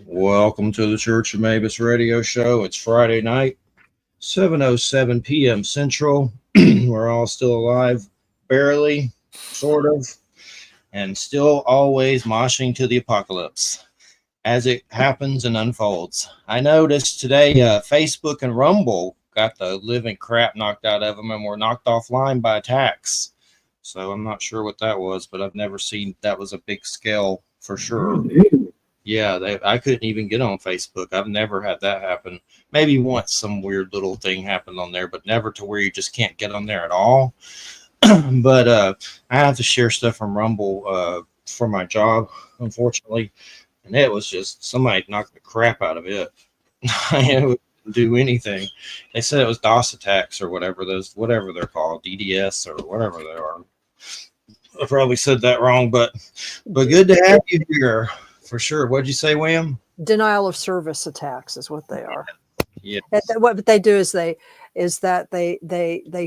Welcome to the Church of Mabus radio show. It's Friday night, 7:07 p.m. Central. We're all still alive, barely, sort of, and still always moshing to the apocalypse as it happens and unfolds. I noticed today Facebook and Rumble got the living crap knocked out of them and were knocked offline by attacks. So I'm not sure what that was, but I've never seen that was a big scale for sure. Yeah, I couldn't even get on Facebook. I've never had that happen. Maybe once some weird little thing happened on there, but never to where you just can't get on there at all. But I have to share stuff from Rumble for my job, unfortunately. And it was just somebody knocked the crap out of it. It wouldn't do anything. They said it was DOS attacks or whatever they're called, DDS or whatever they are. I probably said that wrong, but good to have you here. For sure. What'd you say, William? Denial of service attacks is what they are. Yeah. What they do is they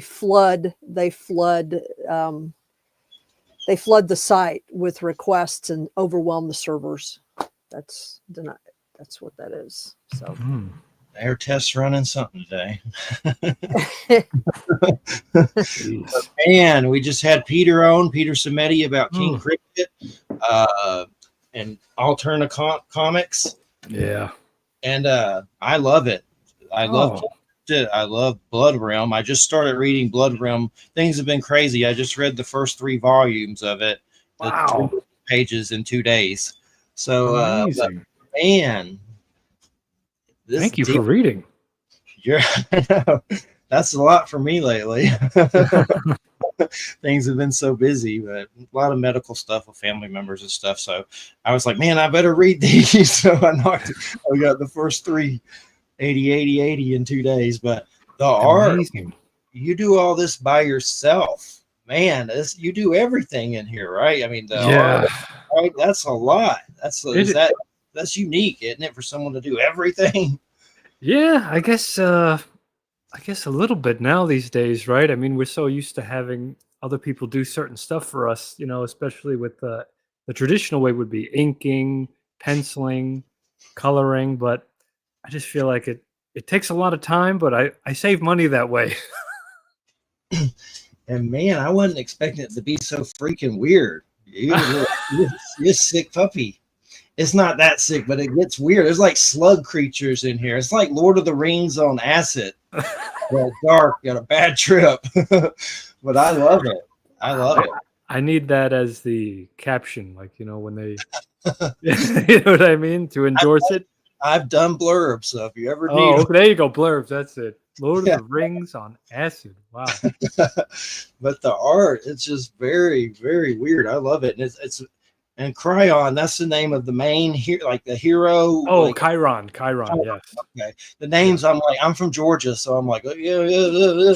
flood the site with requests and overwhelm the servers. That's what that is. So Air tests running something today. Man, we just had Peter Samedi about King Cricket. And Alterna comics. Yeah. And I love it. I love Blood Realm. I just started reading Blood Realm. Things have been crazy. I just read the first 3 volumes of it. Wow. 2 pages in 2 days. So, man. Thank you for reading. That's a lot for me lately. Things have been so busy, but a lot of medical stuff with family members and stuff. So I was like, man, I better read these. So I got the first 3, 80 in 2 days. But the art, you do all this by yourself, man. You do everything in here, right? I mean, art, right? That's a lot. That's unique, isn't it, for someone to do everything? Yeah, I guess a little bit now these days, right? I mean, we're so used to having other people do certain stuff for us, especially with the traditional way would be inking, penciling, coloring. But I just feel like it takes a lot of time, but I save money that way. And man, I wasn't expecting it to be so freaking weird. You're a sick puppy. It's not that sick, but it gets weird. There's like slug creatures in here. It's like Lord of the Rings on acid. Dark, got a bad trip. But I love it. I need that as the caption, like, when they, you know what I mean? To endorse it. I've done blurbs, so if you ever need them. There you go, blurbs. That's it. Lord of the Rings on acid. Wow. But the art, it's just very, very weird. I love it. And and Cryon, that's the name of the main hero, like the hero. Oh, like, Chiron, yes. Okay. The names, I'm from Georgia, so I'm like, yeah.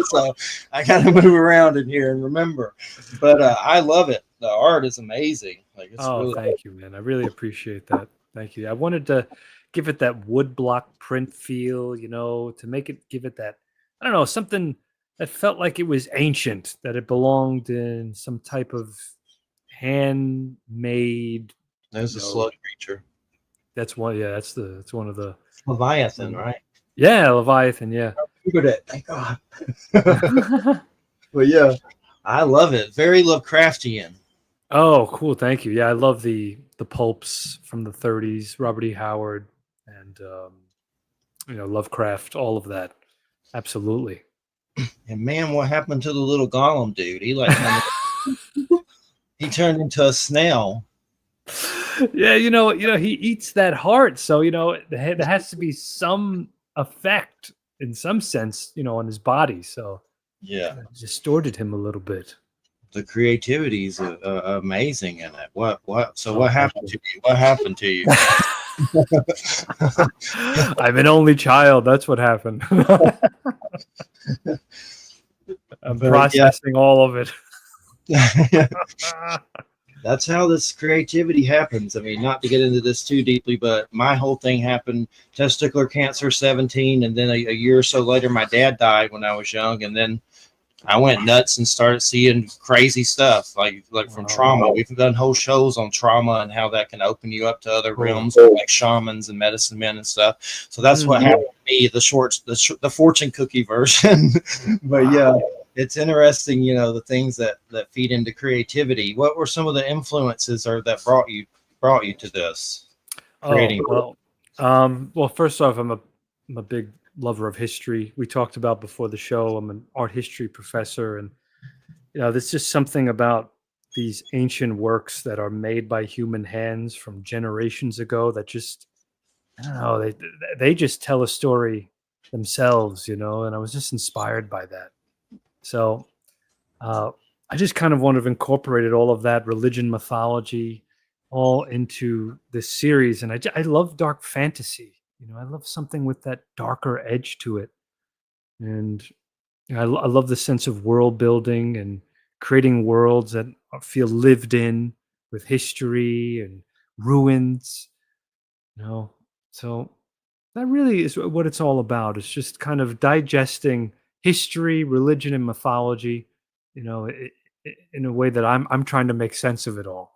So I got to move around in here and remember. But I love it. The art is amazing. Like, it's really thank you, man. I really appreciate that. Thank you. I wanted to give it that woodblock print feel, to give it that, I don't know, something that felt like it was ancient, that it belonged in some type of handmade. There's a slug creature. That's one. Yeah, it's one of the Leviathan, right? Yeah, Leviathan. Yeah. I remembered it. Thank God. But yeah, I love it. Very Lovecraftian. Oh, cool. Thank you. Yeah, I love the pulps from the 30s, Robert E. Howard, and Lovecraft. All of that. Absolutely. And man, what happened to the little golem dude? He turned into a snail. Yeah, he eats that heart. So, there has to be some effect in some sense, on his body. So, yeah, it distorted him a little bit. The creativity is amazing in it. What happened to you? What happened to you? I'm an only child. That's what happened. I'm processing all of it. That's how this creativity happens. I mean, not to get into this too deeply, but my whole thing happened, testicular cancer, 17, and then a year or so later, my dad died when I was young, and then I went nuts and started seeing crazy stuff like from Wow. trauma. We've done whole shows on trauma and how that can open you up to other Cool. realms, like shamans and medicine men and stuff. So that's what happened to me. The fortune cookie version. But yeah, it's interesting. You know, the things that feed into creativity. What were some of the influences or that brought you to this creating? Well, first off, I'm a big lover of history. We talked about before the show. I'm an art history professor, and there's just something about these ancient works that are made by human hands from generations ago that just, I don't know, they just tell a story themselves, and I was just inspired by that. So I just kind of wanted to incorporate all of that religion, mythology, all into this series. And I love dark fantasy. I love something with that darker edge to it. And I love the sense of world building and creating worlds that feel lived in with history and ruins. So that really is what it's all about. It's just kind of digesting history, religion, and mythology, in a way that I'm trying to make sense of it all.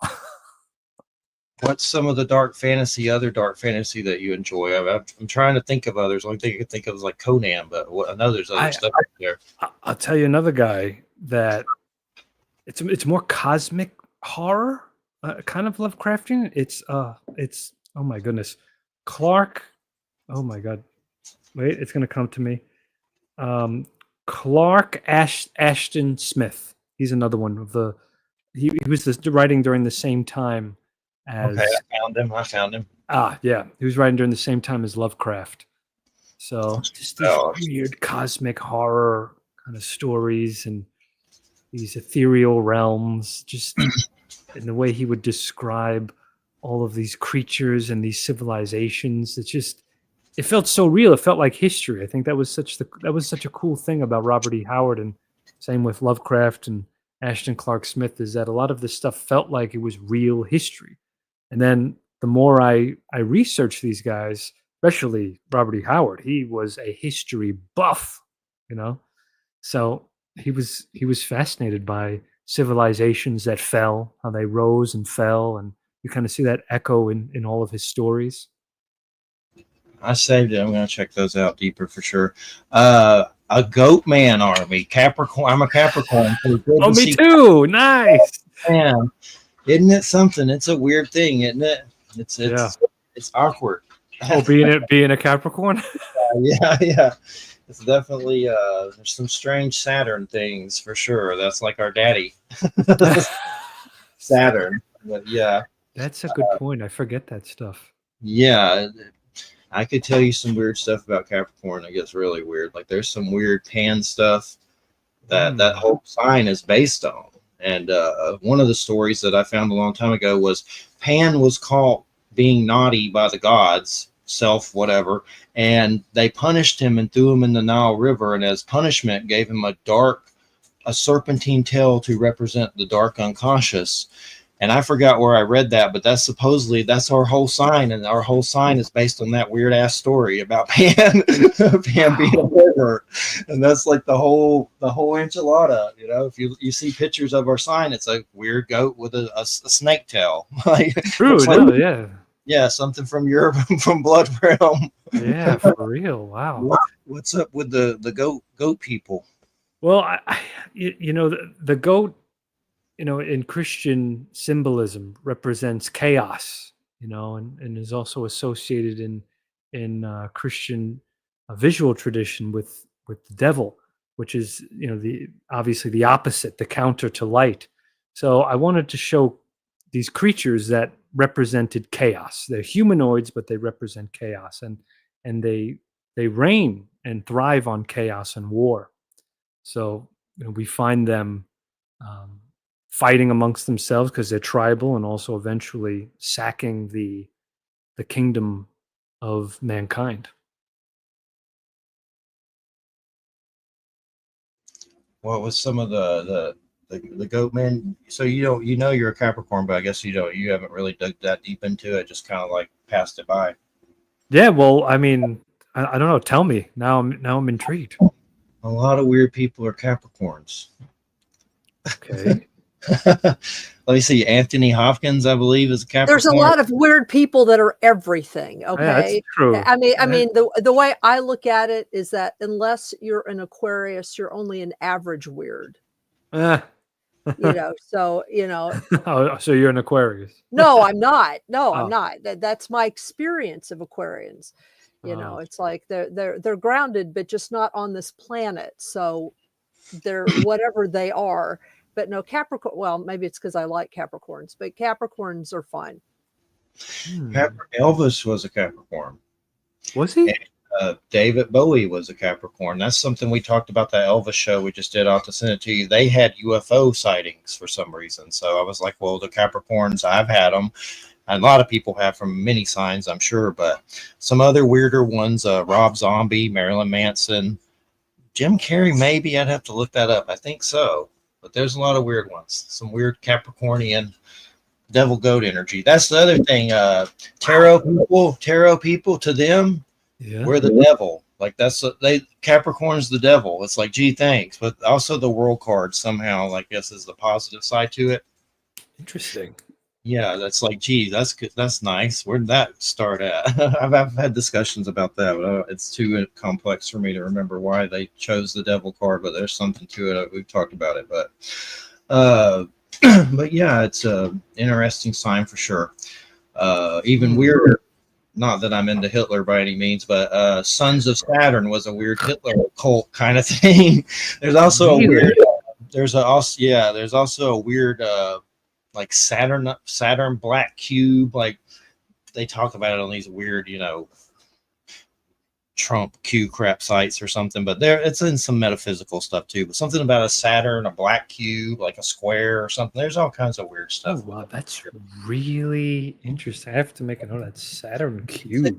What's some of the other dark fantasy that you enjoy? I'm trying to think of others. The only thing I can think of is like Conan, but I know there's other stuff out there. I'll tell you another guy that it's more cosmic horror, kind of Lovecraftian. It's oh my goodness, Clark. Oh my god, wait, it's gonna come to me. Clark Ashton Smith. He's another one of the. He was writing during the same time as. Okay, I found him. Ah, yeah, he was writing during the same time as Lovecraft. So just these weird cosmic horror kind of stories and these ethereal realms, just in the way he would describe all of these creatures and these civilizations. It felt so real. It felt like history. I think that was such a cool thing about Robert E. Howard, and same with Lovecraft and Ashton Clark Smith, is that a lot of this stuff felt like it was real history. And then the more I researched these guys, especially Robert E. Howard, he was a history buff, so he was fascinated by civilizations that fell, how they rose and fell, and you kind of see that echo in all of his stories. I saved it. I'm going to check those out deeper for sure. A Goat Man army, Capricorn. I'm a Capricorn. So oh, me too. Nice. Man, isn't it something? It's a weird thing, isn't it? It's awkward. Oh, being a Capricorn. Yeah. It's definitely there's some strange Saturn things for sure. That's like our daddy, Saturn. But yeah, that's a good point. I forget that stuff. Yeah, I could tell you some weird stuff about Capricorn that gets really weird. Like there's some weird pan stuff that whole sign is based on. And one of the stories that I found a long time ago was Pan was caught being naughty by the gods, whatever, and they punished him and threw him in the Nile River, and as punishment gave him a serpentine tail to represent the dark unconscious. And I forgot where I read that, but that's our whole sign, and our whole sign is based on that weird ass story about Pan being a pervert, and that's like the whole enchilada. If you see pictures of our sign, it's a weird goat with a snake tail. True, yeah, something from Europe, from Blood Realm. Yeah, for real. Wow. What's up with the goat people? Well, the goat, in Christian symbolism represents chaos, and is also associated in Christian visual tradition with the devil, which is, obviously the opposite, the counter to light. So I wanted to show these creatures that represented chaos. They're humanoids, but they represent chaos, and they reign and thrive on chaos and war. So we find them fighting amongst themselves because they're tribal, and also eventually sacking the kingdom of mankind. What was some of the goat man? So you're a Capricorn, but I guess you haven't really dug that deep into it. Just kind of like passed it by. Yeah, well, I mean, I don't know. Tell me now. I'm intrigued. A lot of weird people are Capricorns. Okay. Let me see. Anthony Hopkins, I believe, is a There's a Capricorn. lot of weird people that are everything. Yeah, that's Okay. true. I mean, the way I look at it is that unless you're an Aquarius, you're only an average weird. Ah. So Oh, so you're an Aquarius. no, I'm not. No, I'm Oh. not. That's my experience of Aquarians. Oh. It's like they're grounded, but just not on this planet. So they're whatever they are. But no, Capricorn. Well, maybe it's because I like Capricorns, but Capricorns are fun. Elvis was a Capricorn. Was he? David Bowie was a Capricorn. That's something we talked about that Elvis show we just did. I'll have to send it to you. They had UFO sightings for some reason. So I was like, well, the Capricorns, I've had them. And a lot of people have from many signs, I'm sure, but some other weirder ones, Rob Zombie, Marilyn Manson, Jim Carrey, maybe. I'd have to look that up. I think so. But there's a lot of weird ones. Some weird Capricornian devil goat energy. That's the other thing. Tarot people to them, Yeah. we're the devil. Like Capricorn's the devil. It's like, gee, thanks. But also the world card somehow, I guess, is the positive side to it. Interesting. Yeah, that's like, gee, that's good. That's nice. Where'd that start at? I've had discussions about that, but it's too complex for me to remember why they chose the devil card. But there's something to it. We've talked about it, but but yeah, it's a interesting sign for sure. Even weirder. Not that I'm into Hitler by any means, but Sons of Saturn was a weird Hitler cult kind of thing. There's also a weird. There's also a weird like Saturn black cube. Like they talk about it on these weird, Trump Q crap sites or something, but it's in some metaphysical stuff too. But something about a Saturn, a black cube, like a square or something. There's all kinds of weird stuff. Oh wow, that's really interesting. I have to make a note of that Saturn cube.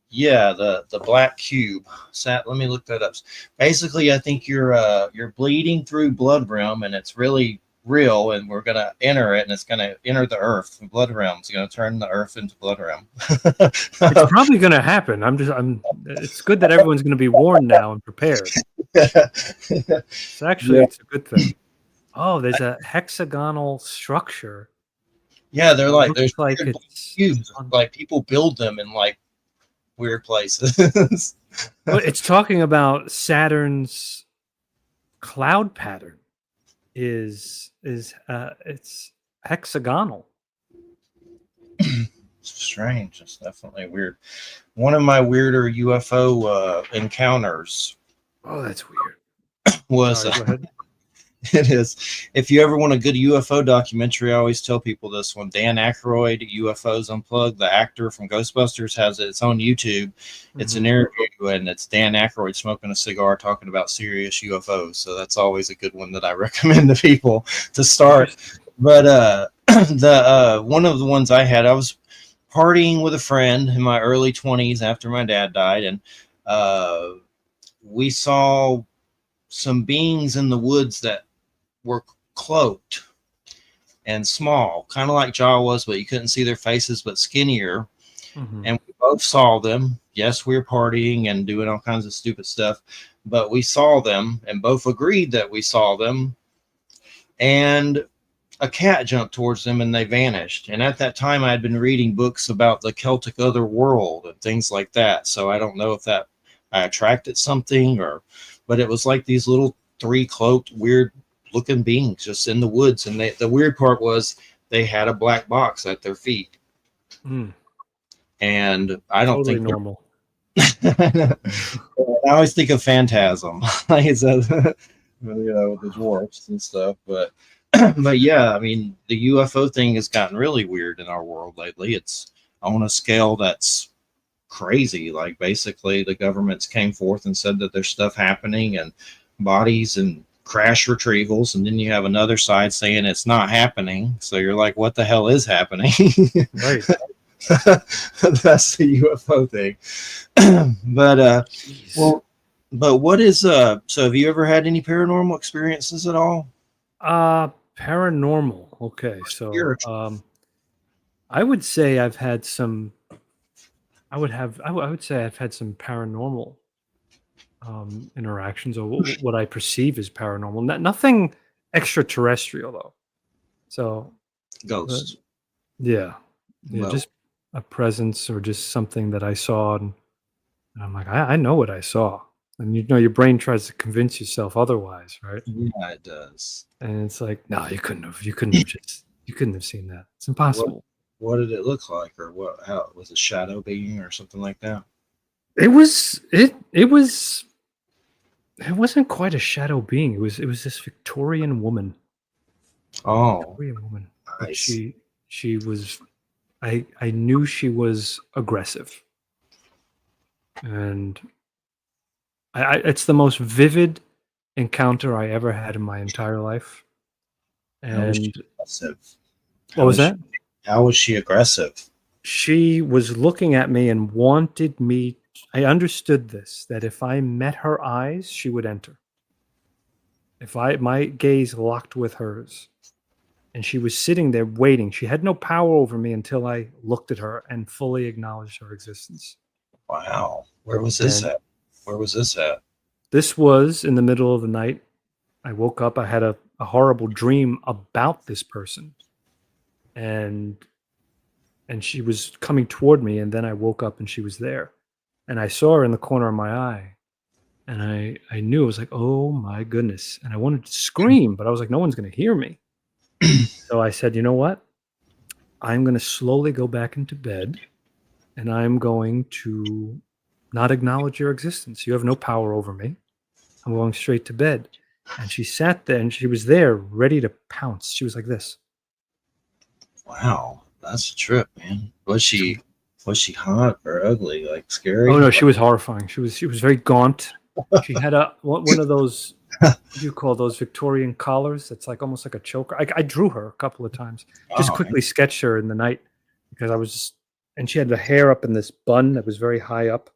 Yeah, the black cube. Let me look that up. Basically, I think you're bleeding through blood realm, and it's really real, and we're gonna enter it, and it's gonna enter the earth. The blood realm is gonna turn the earth into blood realm. It's probably gonna happen. It's good that everyone's gonna be warned now and prepared. It's actually it's a good thing. Oh, there's a hexagonal structure. Yeah, they're like there's like cubes. Like people build them in like weird places. Well, it's talking about Saturn's cloud pattern. It's hexagonal. Strange. It's definitely weird. One of my weirder UFO encounters. Oh, that's weird. Was Sorry, go ahead. It is. If you ever want a good UFO documentary, I always tell people this one. Dan Aykroyd, UFOs Unplugged, the actor from Ghostbusters, has its own YouTube. It's an interview, and it's Dan Aykroyd smoking a cigar talking about serious UFOs. So that's always a good one that I recommend to people to start. But the one of the ones I had, I was partying with a friend in my early 20s after my dad died, and we saw some beings in the woods that were cloaked and small, kind of like Jawas, but you couldn't see their faces, but skinnier. And we both saw them. Yes, we were partying and doing all kinds of stupid stuff, but we saw them and both agreed that we saw them. And a cat jumped towards them and they vanished. And at that time, I had been reading books about the Celtic other world and things like that. So I don't know if I attracted something but it was like these little 3 cloaked, weird looking beings just in the woods. And the weird part was they had a black box at their feet. And I don't think normal. I always think of Phantasm, like it says, with the dwarfs and stuff. But yeah, I mean, the UFO thing has gotten really weird in our world lately. It's on a scale that's crazy. Like basically the governments came forth and said that there's stuff happening and bodies and crash retrievals, and then you have another side saying it's not happening. So you're like, what the hell is happening? Right. That's the UFO thing. But what is so have you ever had any paranormal experiences at all? Paranormal. Okay, so I would say I've had some. I would say I've had some paranormal interactions, or what I perceive as paranormal. Nothing extraterrestrial though. So Ghosts. yeah, Well, just a presence or just something that I saw, and I'm like, I know what I saw, and your brain tries to convince yourself otherwise, right? yeah, it does. And it's like, no, you couldn't have seen that. It's impossible. What did it look like, or what? How was it, shadow being or something like that? It wasn't quite a shadow being. It was this Victorian woman. Oh, Victorian woman. But nice. she was, I knew she was aggressive. And it's the most vivid encounter I ever had in my entire life. How was she And aggressive? what was that? How was she aggressive? She was looking at me and wanted me. I understood this, that if I met her eyes, she would enter. If my gaze locked with hers, and she was sitting there waiting. She had no power over me until I looked at her and fully acknowledged her existence. Wow. Where was this And at? Where was this at? this was in the middle of the night. I woke up. I had a horrible dream about this person, and she was coming toward me. And then I woke up and she was there, and I saw her in the corner of my eye, and I knew. It was like, oh my goodness. And I wanted to scream, but I was like, no one's going to hear me. So I said, you know what? I'm going to slowly go back into bed, and I'm going to not acknowledge your existence. You have no power over me. I'm going straight to bed. And she sat there, and she was there ready to pounce. She was like this. Wow, that's a trip, man. Was she hot or ugly? Like scary? Oh no, she was horrifying. She was very gaunt. She had one of those, what do you call those, Victorian collars? That's like almost like a choker. I drew her a couple of times. Just Oh, quickly sketched her in the night because I was just, and she had the hair up in this bun that was very high up.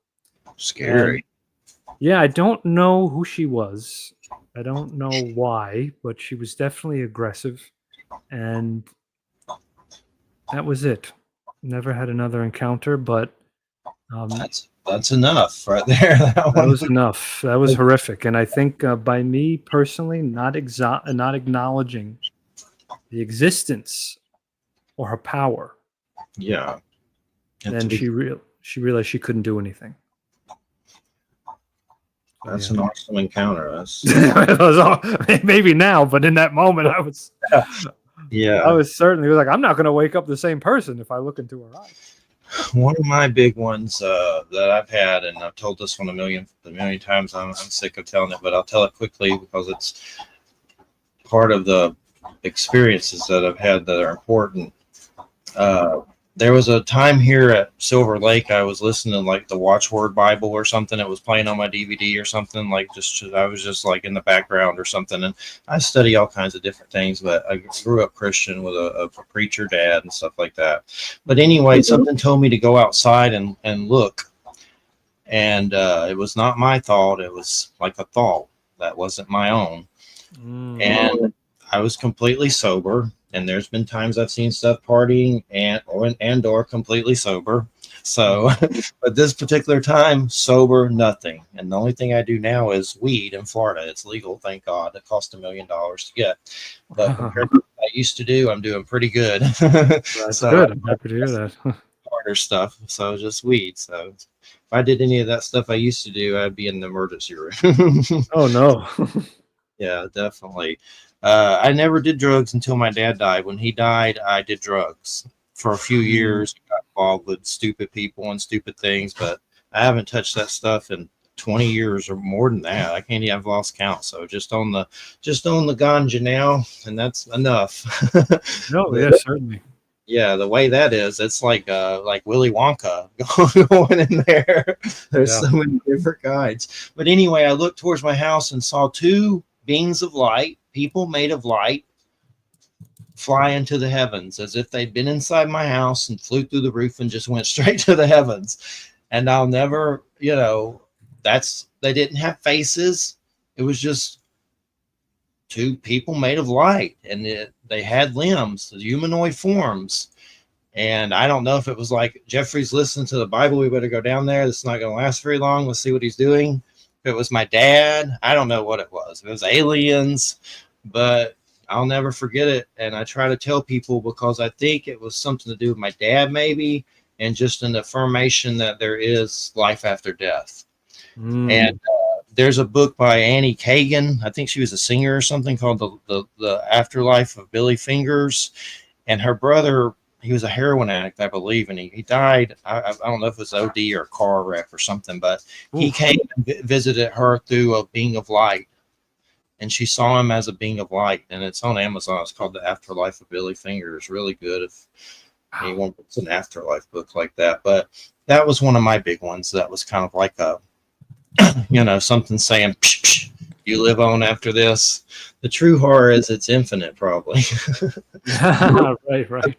scary. And yeah, I don't know who she was. I don't know why, but she was definitely aggressive, and that was it. Never had another encounter, but That's enough right there. that was enough. That was horrific, and I think by me personally not acknowledging the existence or her power, Yeah. then she realized she couldn't do anything. That's Yeah. an awesome encounter. That's It was maybe now, but in that moment, I was certainly like, I'm not going to wake up the same person if I look into her eyes. One of my big ones that I've had, and I've told this one a million times. I'm sick of telling it, but I'll tell it quickly because it's part of the experiences that I've had that are important. There was a time here at Silver Lake, I was listening to like the Watchword Bible or something. It was playing on my DVD or something. I was just like in the background or something. And I study all kinds of different things, but I grew up Christian with a preacher dad and stuff like that. But anyway, something told me to go outside and look. And it was not my thought. It was like a thought that wasn't my own. And I was completely sober. And there's been times I've seen stuff partying and or completely sober. So, but this particular time, sober, nothing. And the only thing I do now is weed in Florida. It's legal, thank God. It cost $1 million to get. But compared to what I used to do, I'm doing pretty good. That's good. I'm happy to hear that. Harder stuff. So just weed. So if I did any of that stuff I used to do, I'd be in the emergency room. Oh no. Yeah, definitely. I never did drugs until my dad died. When he died, I did drugs for a few years. Got involved with stupid people and stupid things, but I haven't touched that stuff in 20 years or more than that. I can't even, I've lost count. So just on the ganja now, and that's enough. No, yeah, certainly. Yeah, the way that is, it's like Willy Wonka going in there. There's so many different kinds. But anyway, I looked towards my house and saw two beings of light, people made of light, fly into the heavens as if they'd been inside my house and flew through the roof and just went straight to the heavens. And I'll never, they didn't have faces. It was just two people made of light, and they had limbs, humanoid forms. And I don't know if it was like, Jeffrey's listening to the Bible, we better go down there. This is not going to last very long. Let's see what he's doing. If it was my dad, I don't know what it was. If it was aliens, but I'll never forget it. And I try to tell people because I think it was something to do with my dad, maybe, and just an affirmation that there is life after death. And there's a book by Annie Kagan. I think she was a singer or something called the Afterlife of Billy Fingers. And her brother, he was a heroin addict, I believe, and he died. I don't know if it was OD or a car wreck or something, but he came and visited her through a being of light. And she saw him as a being of light. And it's on Amazon. It's called The Afterlife of Billy Fingers. Really good if anyone wants an afterlife book like that. But that was one of my big ones. That was kind of like a, something saying, psh, psh, you live on after this. The true horror is it's infinite, probably. Right.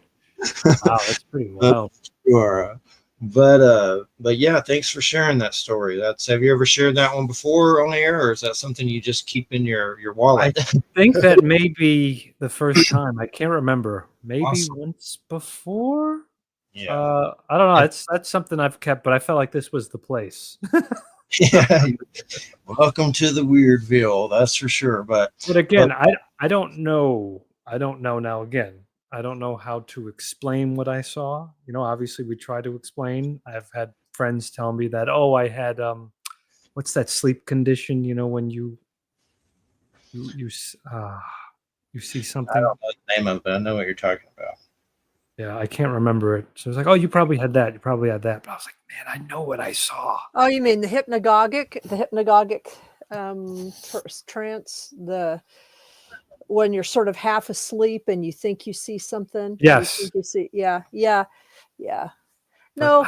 Wow, that's pretty wild. Sure. But yeah, thanks for sharing that story. Have you ever shared that one before on air, or is that something you just keep in your wallet? I think that may be the first time. I can't remember. Maybe Awesome. once before. Yeah. I don't know. That's something I've kept, but I felt like this was the place. Yeah. Welcome to the Weirdville, that's for sure. But again, I don't know. I don't know now. Again, I don't know how to explain what I saw. Obviously we try to explain. I've had friends tell me that, I had what's that sleep condition? When you see something. I don't know the name of it, but I know what you're talking about. Yeah, I can't remember it. So it's like, you probably had that. You probably had that. But I was like, man, I know what I saw. Oh, you mean the hypnagogic trance, when you're sort of half asleep and you think you see something. Yes. You see, yeah. No, no,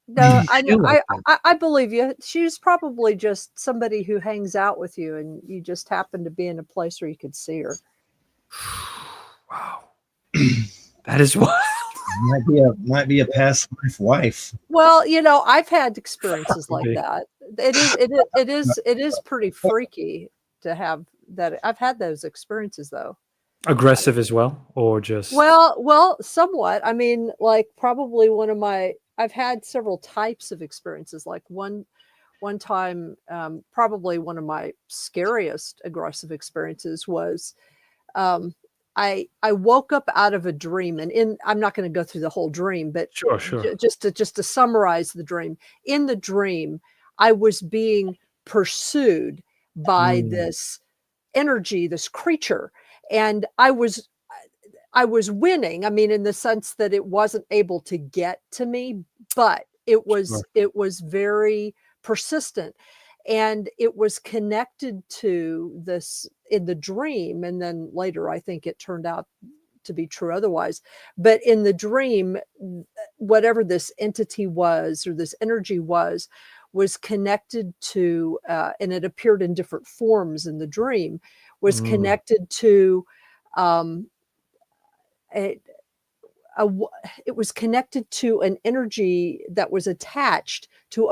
I believe you. She's probably just somebody who hangs out with you, and you just happen to be in a place where you could see her. Wow, that is wild. Might be a past life wife. Well, I've had experiences like that. It is pretty freaky to have that. I've had those experiences though. Aggressive as well, or just well, somewhat. I mean, like probably I've had several types of experiences. Like one time, probably one of my scariest aggressive experiences was, I woke up out of a dream, and I'm not going to go through the whole dream, but sure. Just to summarize the dream. In the dream, I was being pursued by this energy, this creature, and I was winning. I mean, in the sense that it wasn't able to get to me, but it was very persistent. And it was connected to this in the dream. And then later, I think it turned out to be true otherwise. But in the dream, whatever this entity was, or this energy was connected to, and it appeared in different forms in the dream, was connected to, it was connected to an energy that was attached to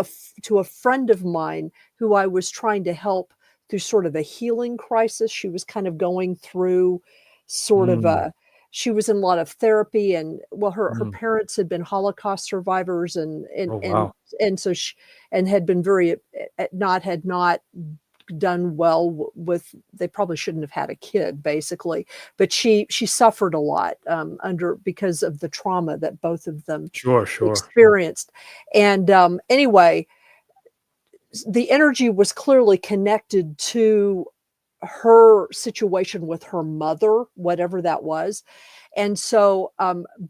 a friend of mine who I was trying to help through sort of a healing crisis. She was kind of going through sort of she was in a lot of therapy, and her parents had been Holocaust survivors, and so she had been had not done well with, they probably shouldn't have had a kid basically, but she suffered a lot because of the trauma that both of them experienced. And anyway, the energy was clearly connected to her situation with her mother, whatever that was. And so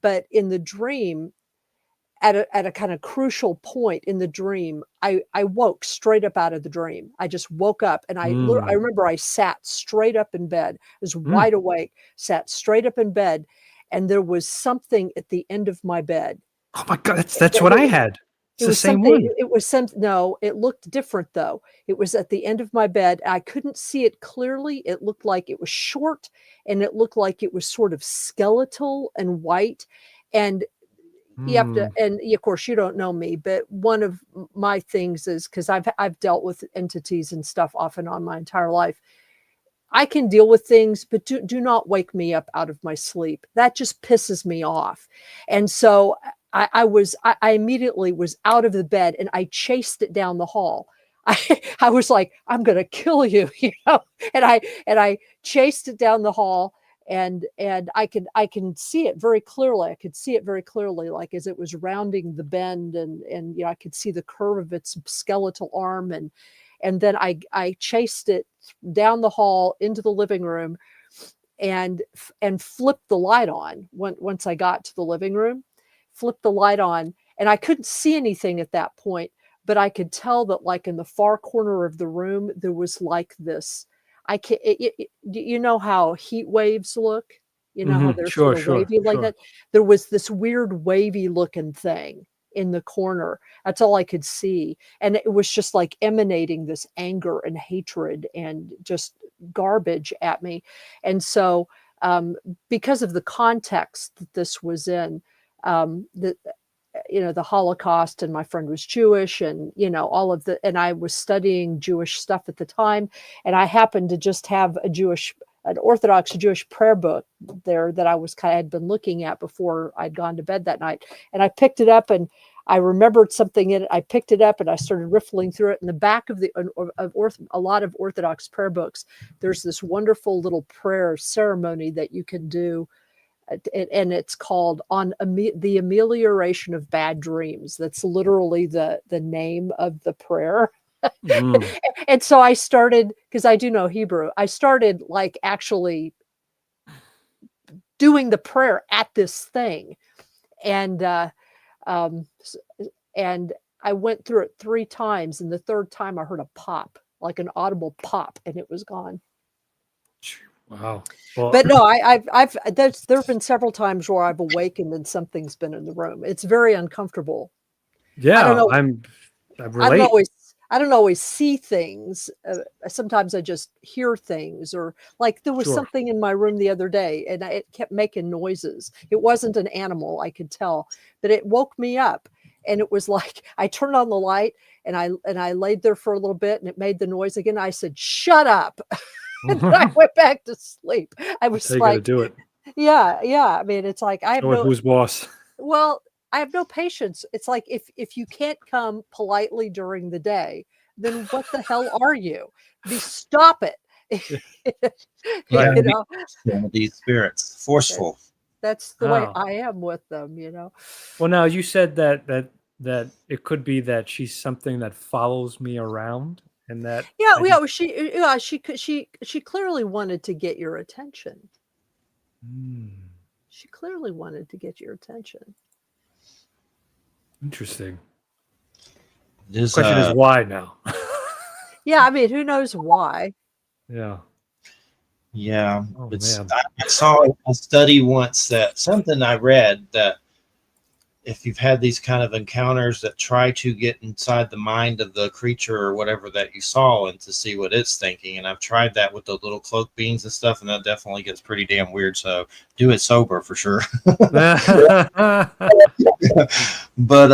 but in the dream, at a kind of crucial point in the dream, I woke straight up out of the dream. I just woke up, and I remember I sat straight up in bed. I was wide awake, sat straight up in bed, and there was something at the end of my bed. Oh my God, that's what I had. It's the same one. No, it looked different though. It was at the end of my bed. I couldn't see it clearly. It looked like it was short, and it looked like it was sort of skeletal and white. And you have to, and of course you don't know me, but one of my things is, because I've dealt with entities and stuff off and on my entire life. I can deal with things, but do not wake me up out of my sleep. That just pisses me off. And so I immediately was out of the bed, and I chased it down the hall. I was like, I'm gonna kill you, and I chased it down the hall, and I can see it very clearly. I could see it very clearly, like as it was rounding the bend, and I could see the curve of its skeletal arm, and then I chased it down the hall into the living room, and flipped the light on once I got to the living room, flipped the light on, and I couldn't see anything at that point, but I could tell that like in the far corner of the room, there was like this, I can you know how heat waves look? You know how they're Sure, sort of sure, wavy like sure. that? There was this weird wavy looking thing in the corner. That's all I could see. And it was just like emanating this anger and hatred and just garbage at me. And so, because of the context that this was in, the the Holocaust, and my friend was Jewish, and all of and I was studying Jewish stuff at the time, and I happened to just have an Orthodox Jewish prayer book there that I had been looking at before I'd gone to bed that night, and I picked it up, and I remembered something in it. I picked it up and I started riffling through it. In the back of a lot of Orthodox prayer books, there's this wonderful little prayer ceremony that you can do, and it's called the amelioration of bad dreams. That's literally the name of the prayer. Mm. And so I started, because I do know Hebrew, I started like actually doing the prayer at this thing, and um, and I went through it 3 times, and the 3rd time I heard a pop, like an audible pop, and it was gone. Wow. Well, But no, there have been several times where I've awakened and something's been in the room. It's very uncomfortable. I don't yeah, know. I I don't relate. always. I don't always see things. Sometimes I just hear things, or like there was Sure. something in my room the other day, and it kept making noises. It wasn't an animal, I could tell, but it woke me up, and it was like I turned on the light, and I laid there for a little bit, and it made the noise again. I said, "Shut up," and then I went back to sleep. I That's was how you got to like, do it. yeah, yeah. I mean, it's like I have Show it no who's boss. well, I have no patience. It's like if you can't come politely during the day, then what the hell are you? Stop it. Yeah, Right. You know, some of these spirits, that, forceful. that's the way Oh. I am with them. Well, now you said that it could be that she's something that follows me around, and that Yeah, I yeah. just Well, she clearly wanted to get your attention. Hmm, She clearly wanted to get your attention. interesting. This Question is why now? Yeah, I mean, who knows why? Yeah. yeah, Oh it's man. I saw a study once that something I read that if you've had these kind of encounters that try to get inside the mind of the creature or whatever that you saw and to see what it's thinking, and I've tried that with the little cloak beans and stuff, and that definitely gets pretty damn weird. So do it sober for sure. But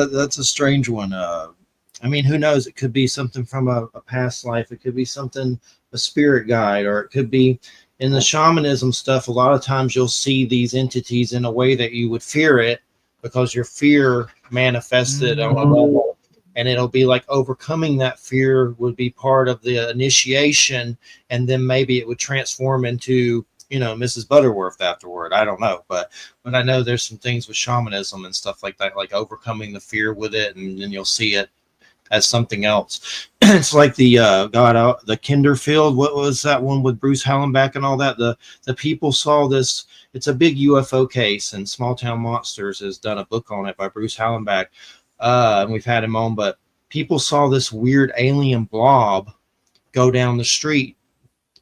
that's a strange one. I mean, who knows? It could be something from a past life. It could be something, a spirit guide, or it could be in the shamanism stuff. A lot of times you'll see these entities in a way that you would fear it because your fear manifested on a level. And it'll be like overcoming that fear would be part of the initiation. And then maybe it would transform into, Mrs. Butterworth afterward. I don't know. But I know there's some things with shamanism and stuff like that, like overcoming the fear with it. And then you'll see it as something else. It's like the the Kinderfield. What was that one with Bruce Hallenbeck and all that? The people saw this. It's a big UFO case, and Small Town Monsters has done a book on it by Bruce Hallenbeck, and we've had him on. But people saw this weird alien blob go down the street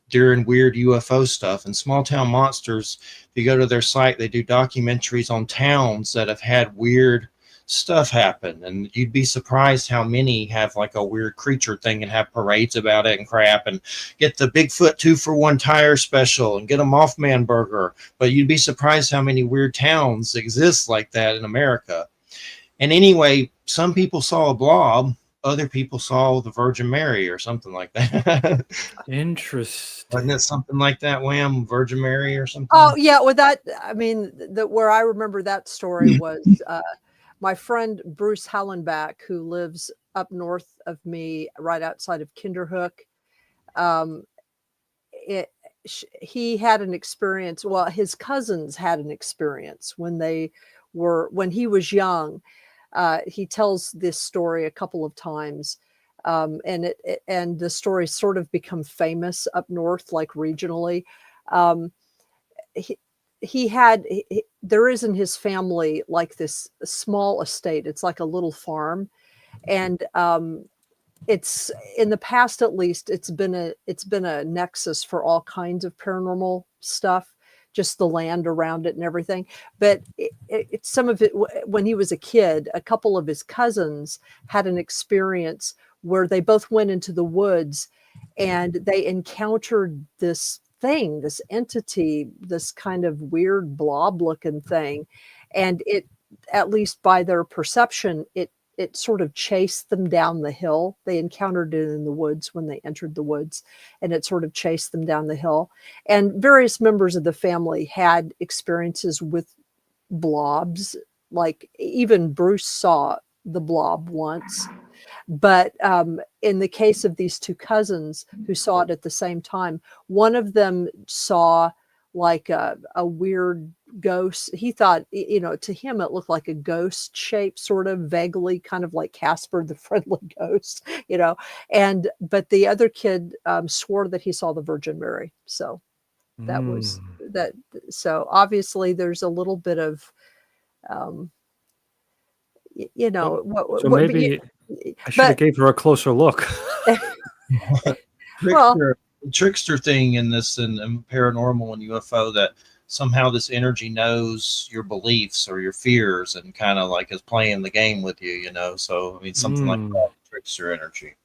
during weird UFO stuff. And Small Town Monsters, if you go to their site, they do documentaries on towns that have had weird stuff happen, and you'd be surprised how many have like a weird creature thing and have parades about it and crap, and get the Bigfoot 2-for-1 tire special and get a Mothman burger. But you'd be surprised how many weird towns exist like that in America. And anyway, some people saw a blob, other people saw the Virgin Mary or something like that. Interesting. Wasn't it something like that, Wham? Virgin Mary or something? Oh yeah, well I mean, where I remember that story was my friend Bruce Hallenbeck, who lives up north of me, right outside of Kinderhook. Um, it, he had an experience. Well, his cousins had an experience when he was young. He tells this story a couple of times, and the story sort of become famous up north, like regionally. Um, there is in his family like this small estate. It's like a little farm, and it's in the past, at least, it's been a nexus for all kinds of paranormal stuff, just the land around it and everything. But some of it, when he was a kid, a couple of his cousins had an experience where they both went into the woods and they encountered this thing, this entity, this kind of weird blob looking thing. And it, at least by their perception, it sort of chased them down the hill. They encountered it in the woods when they entered the woods, and it sort of chased them down the hill. And various members of the family had experiences with blobs. Like even Bruce saw the blob once. But in the case of these two cousins who saw it at the same time, one of them saw like a weird ghost. He thought, to him, it looked like a ghost shape, sort of vaguely, kind of like Casper the Friendly Ghost, but the other kid swore that he saw the Virgin Mary. So that was that. So obviously there's a little bit of, So maybe I should have gave her a closer look. Trickster thing in this and paranormal and UFO, that somehow this energy knows your beliefs or your fears and kind of like is playing the game with you, So I mean, something like that, trickster energy.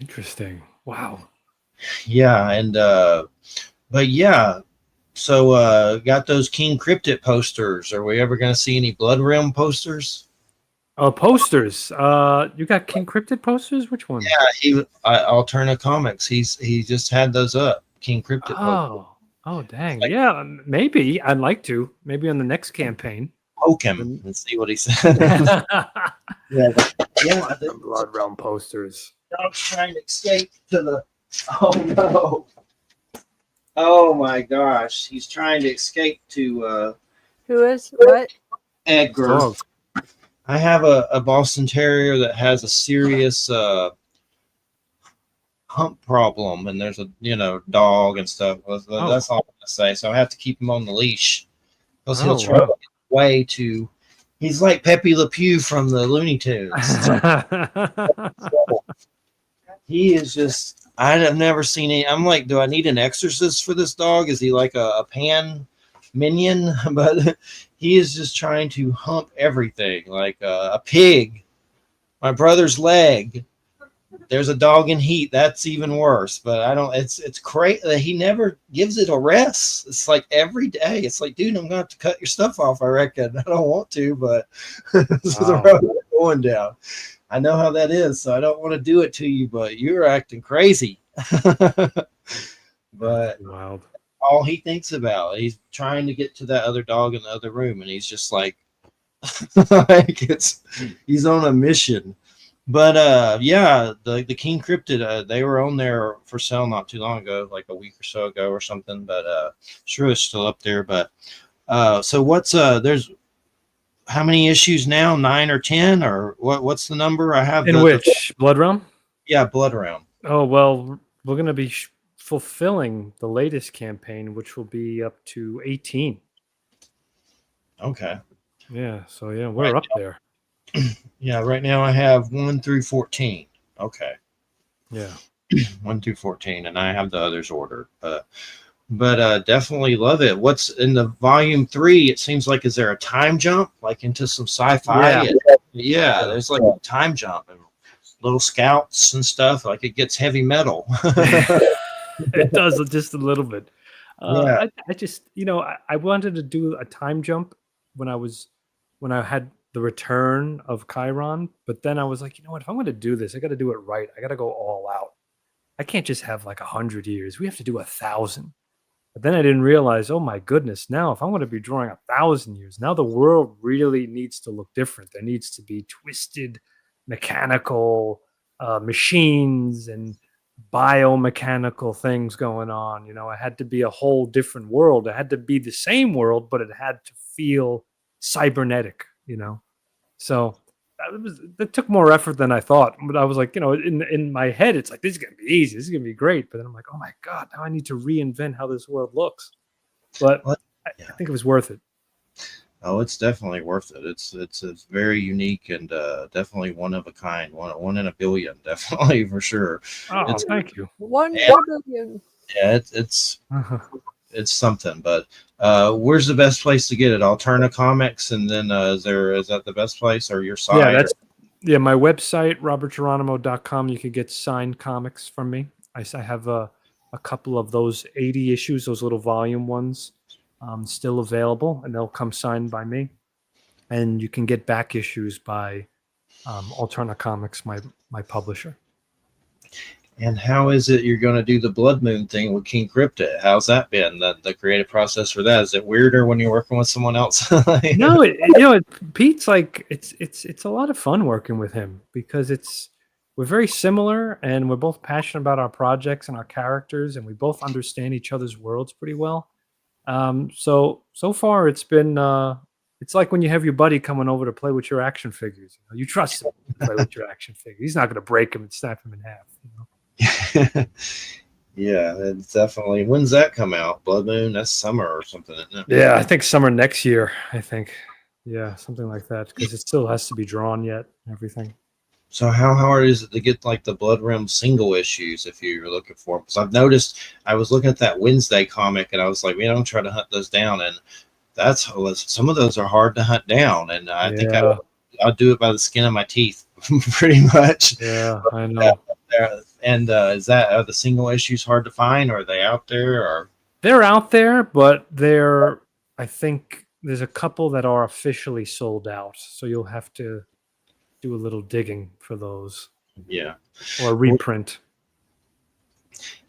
Interesting. Wow. Yeah, and but yeah. So got those King Cryptid posters. Are we ever going to see any Blood Realm posters? Posters. You got King Cryptid posters? Which one? Yeah, he Alterna Comics. He just had those up. King Cryptid. Oh, dang. Yeah, maybe I'd like to. Maybe on the next campaign. Poke him and see what he says. The Blood Realm posters. Dog's trying to escape to the. Oh no! Oh my gosh! He's trying to escape to. Who is what? Edgar. Dog. I have a Boston Terrier that has a serious hump problem, and there's a dog and stuff. That's all I'm gonna say. So I have to keep him on the leash because he'll try to get away to. He's like Pepe Le Pew from the Looney Tunes. He is just. I've never seen any. I'm like, do I need an exorcist for this dog? Is he like a pan minion? But he is just trying to hump everything, like a pig. My brother's leg. There's a dog in heat. That's even worse. But I don't. It's crazy. He never gives it a rest. It's like every day. It's like, dude, I'm gonna have to cut your stuff off. I reckon. I don't want to, but this is the road we're going down. I know how that is, so I don't want to do it to you. But you're acting crazy. But wild. All he thinks about, he's trying to get to that other dog in the other room, and he's just like, he's on a mission. But yeah, the King Cryptid, they were on there for sale not too long ago, like a week or so ago or something. But sure, it's still up there. But so what's there's how many issues now? 9 or 10 or what's the number? I have in which Blood Realm? Yeah, Blood Realm. Oh well, we're gonna be fulfilling the latest campaign, which will be up to 18. Okay. Yeah. So yeah, we're up there. Yeah. Right now I have 1 through 14. Okay. Yeah. 1 through 14, and I have the others ordered. But definitely love it. What's in the volume 3? It seems like, is there a time jump, like into some sci-fi? Yeah, there's like a time jump and little scouts and stuff. Like it gets heavy metal. It does just a little bit. Yeah. I just, I wanted to do a time jump when I had the return of Chiron, but then I was like, you know what? If I'm going to do this, I got to do it right. I got to go all out. I can't just have like 100 years. We have to do 1,000. But then I didn't realize, oh my goodness, now if I'm going to be drawing 1,000 years, now the world really needs to look different. There needs to be twisted mechanical machines and biomechanical things going on. You know, it had to be a whole different world. It had to be the same world, but it had to feel cybernetic, you know. So that took more effort than I thought. But I was like, you know, in my head, it's like, this is gonna be easy, this is gonna be great. But then I'm like, oh my God, now I need to reinvent how this world looks. But I think it was worth it. Oh, it's definitely worth it. It's very unique and definitely one of a kind, one in a billion, definitely for sure. Oh, thank you. 1 Yeah. billion. Yeah, it's something. But where's the best place to get it? Alterna Comics, and then is that the best place, or your site? Yeah, my website, robertgeronimo.com. You could get signed comics from me. I have a couple of those 80 issues, those little volume ones, still available, and they'll come signed by me. And you can get back issues by Alterna Comics, my publisher. And how is it you're going to do the Blood Moon thing with King Cryptid? How's that been? The creative process for that, is it weirder when you're working with someone else? No, Pete's like it's a lot of fun working with him because we're very similar and we're both passionate about our projects and our characters, and we both understand each other's worlds pretty well. So far it's been it's like when you have your buddy coming over to play with your action figures. You know, you trust him to play with your action figure. He's not going to break him and snap him in half. You know? Yeah, it's definitely. When's that come out? Blood Moon? That's summer or something, isn't it? Yeah, I think summer next year. I think, yeah, something like that, because it still has to be drawn yet. Everything. So how hard is it to get like the Blood Realm single issues if you're looking for them? Because I've noticed, I was looking at that Wednesday comic and I was like, I'm trying to hunt those down, and some of those are hard to hunt down, and I think I'll do it by the skin of my teeth, pretty much. Yeah, I know. And are the single issues hard to find? Or are they out there? Or they're out there, but I think there's a couple that are officially sold out, so you'll have to do a little digging for those. Yeah, or a reprint.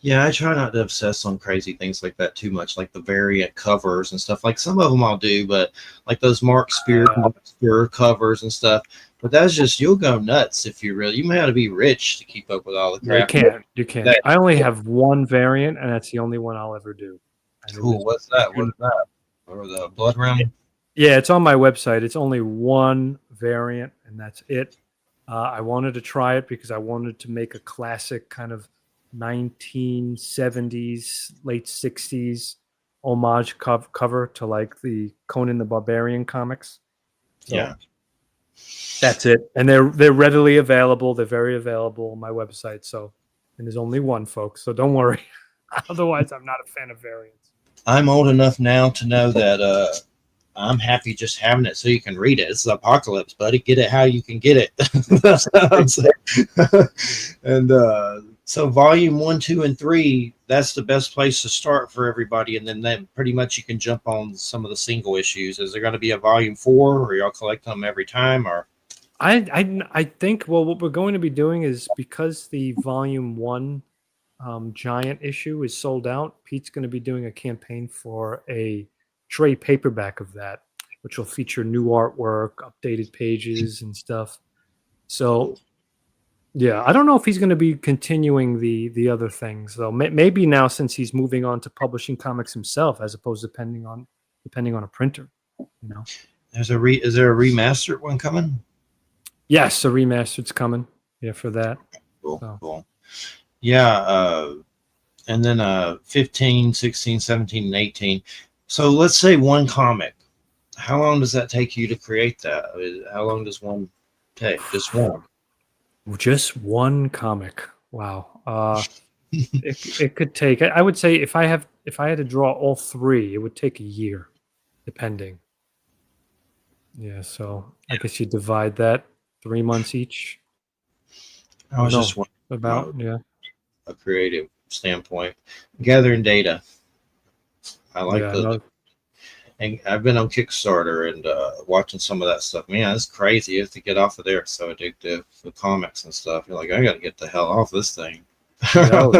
Yeah, I try not to obsess on crazy things like that too much, like the variant covers and stuff. Like some of them I'll do, but like those Mark Spear covers and stuff. But that's just, you'll go nuts if you may have to be rich to keep up with all the crap. You can't. I only have one variant, and that's the only one I'll ever do. Cool. What's that? What is that? Or the Blood Realm? Yeah, it's on my website. It's only one variant, and that's it. I wanted to try it because I wanted to make a classic kind of 1970s, late 60s homage cover to like the Conan the Barbarian comics. So yeah. That's it. And they're readily available. They're very available on my website. So, and there's only one, folks. So don't worry. Otherwise, I'm not a fan of variants. I'm old enough now to know that I'm happy just having it so you can read it. It's the apocalypse, buddy. Get it how you can get it. That's what I'm saying. And so volume 1, 2, and 3, that's the best place to start for everybody. And then pretty much you can jump on some of the single issues. Is there going to be a volume 4, or y'all collect them every time? Or I think, well, what we're going to be doing is, because the volume 1 giant issue is sold out, Pete's going to be doing a campaign for a trade paperback of that, which will feature new artwork, updated pages and stuff. So yeah, I don't know if he's going to be continuing the other things though. Maybe now, since he's moving on to publishing comics himself, as opposed to depending on a printer. You know, is there a remastered one coming? Yes, a remastered's coming. Yeah, for that. Cool. Yeah, and then 15, 16, 17, and 18. So let's say one comic. How long does that take you to create that? How long does one take? Just one? Just one comic. Wow. It could take, I would say, if I had to draw all 3, it would take a year, depending. Yeah, so I guess you divide that 3 months each. I was just about a creative standpoint, gathering data. I like and I've been on Kickstarter and watching some of that stuff. Man, it's crazy. You have to get off of there. It's so addictive, the comics and stuff. You're like, I got to get the hell off this thing. Sure.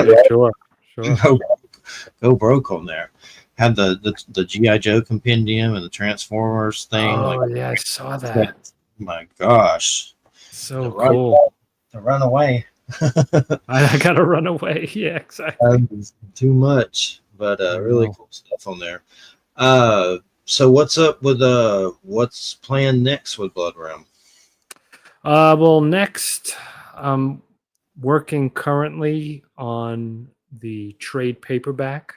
Go broke on there. Had the G.I. Joe compendium and the Transformers thing. Oh, yeah, I saw that. My gosh. So run, cool. to run away. I gotta run away. Yeah, exactly. Too much, but I really know. cool stuff on there. So what's up with what's planned next with Blood Realm? Well, next, I'm working currently on the trade paperback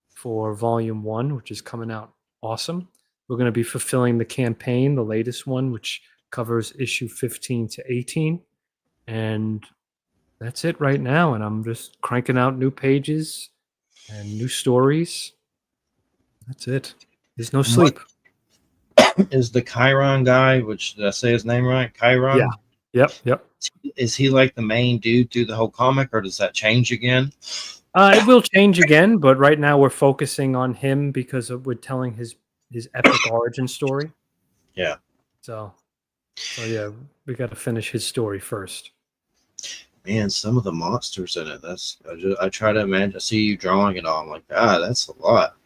for Volume 1, which is coming out awesome. We're going to be fulfilling the campaign, the latest one, which covers issue 15 to 18. And that's it right now. And I'm just cranking out new pages and new stories. That's it. There's no sleep. Is the Chiron guy, which did I say his name right? Chiron? Yeah. Yep. Is he like the main dude through the whole comic, or does that change again? It will change again, but right now we're focusing on him because we're telling his epic origin story. Yeah. So yeah, we got to finish his story first. Man, some of the monsters in it. I try to imagine. I see you drawing it all. I'm like, that's a lot.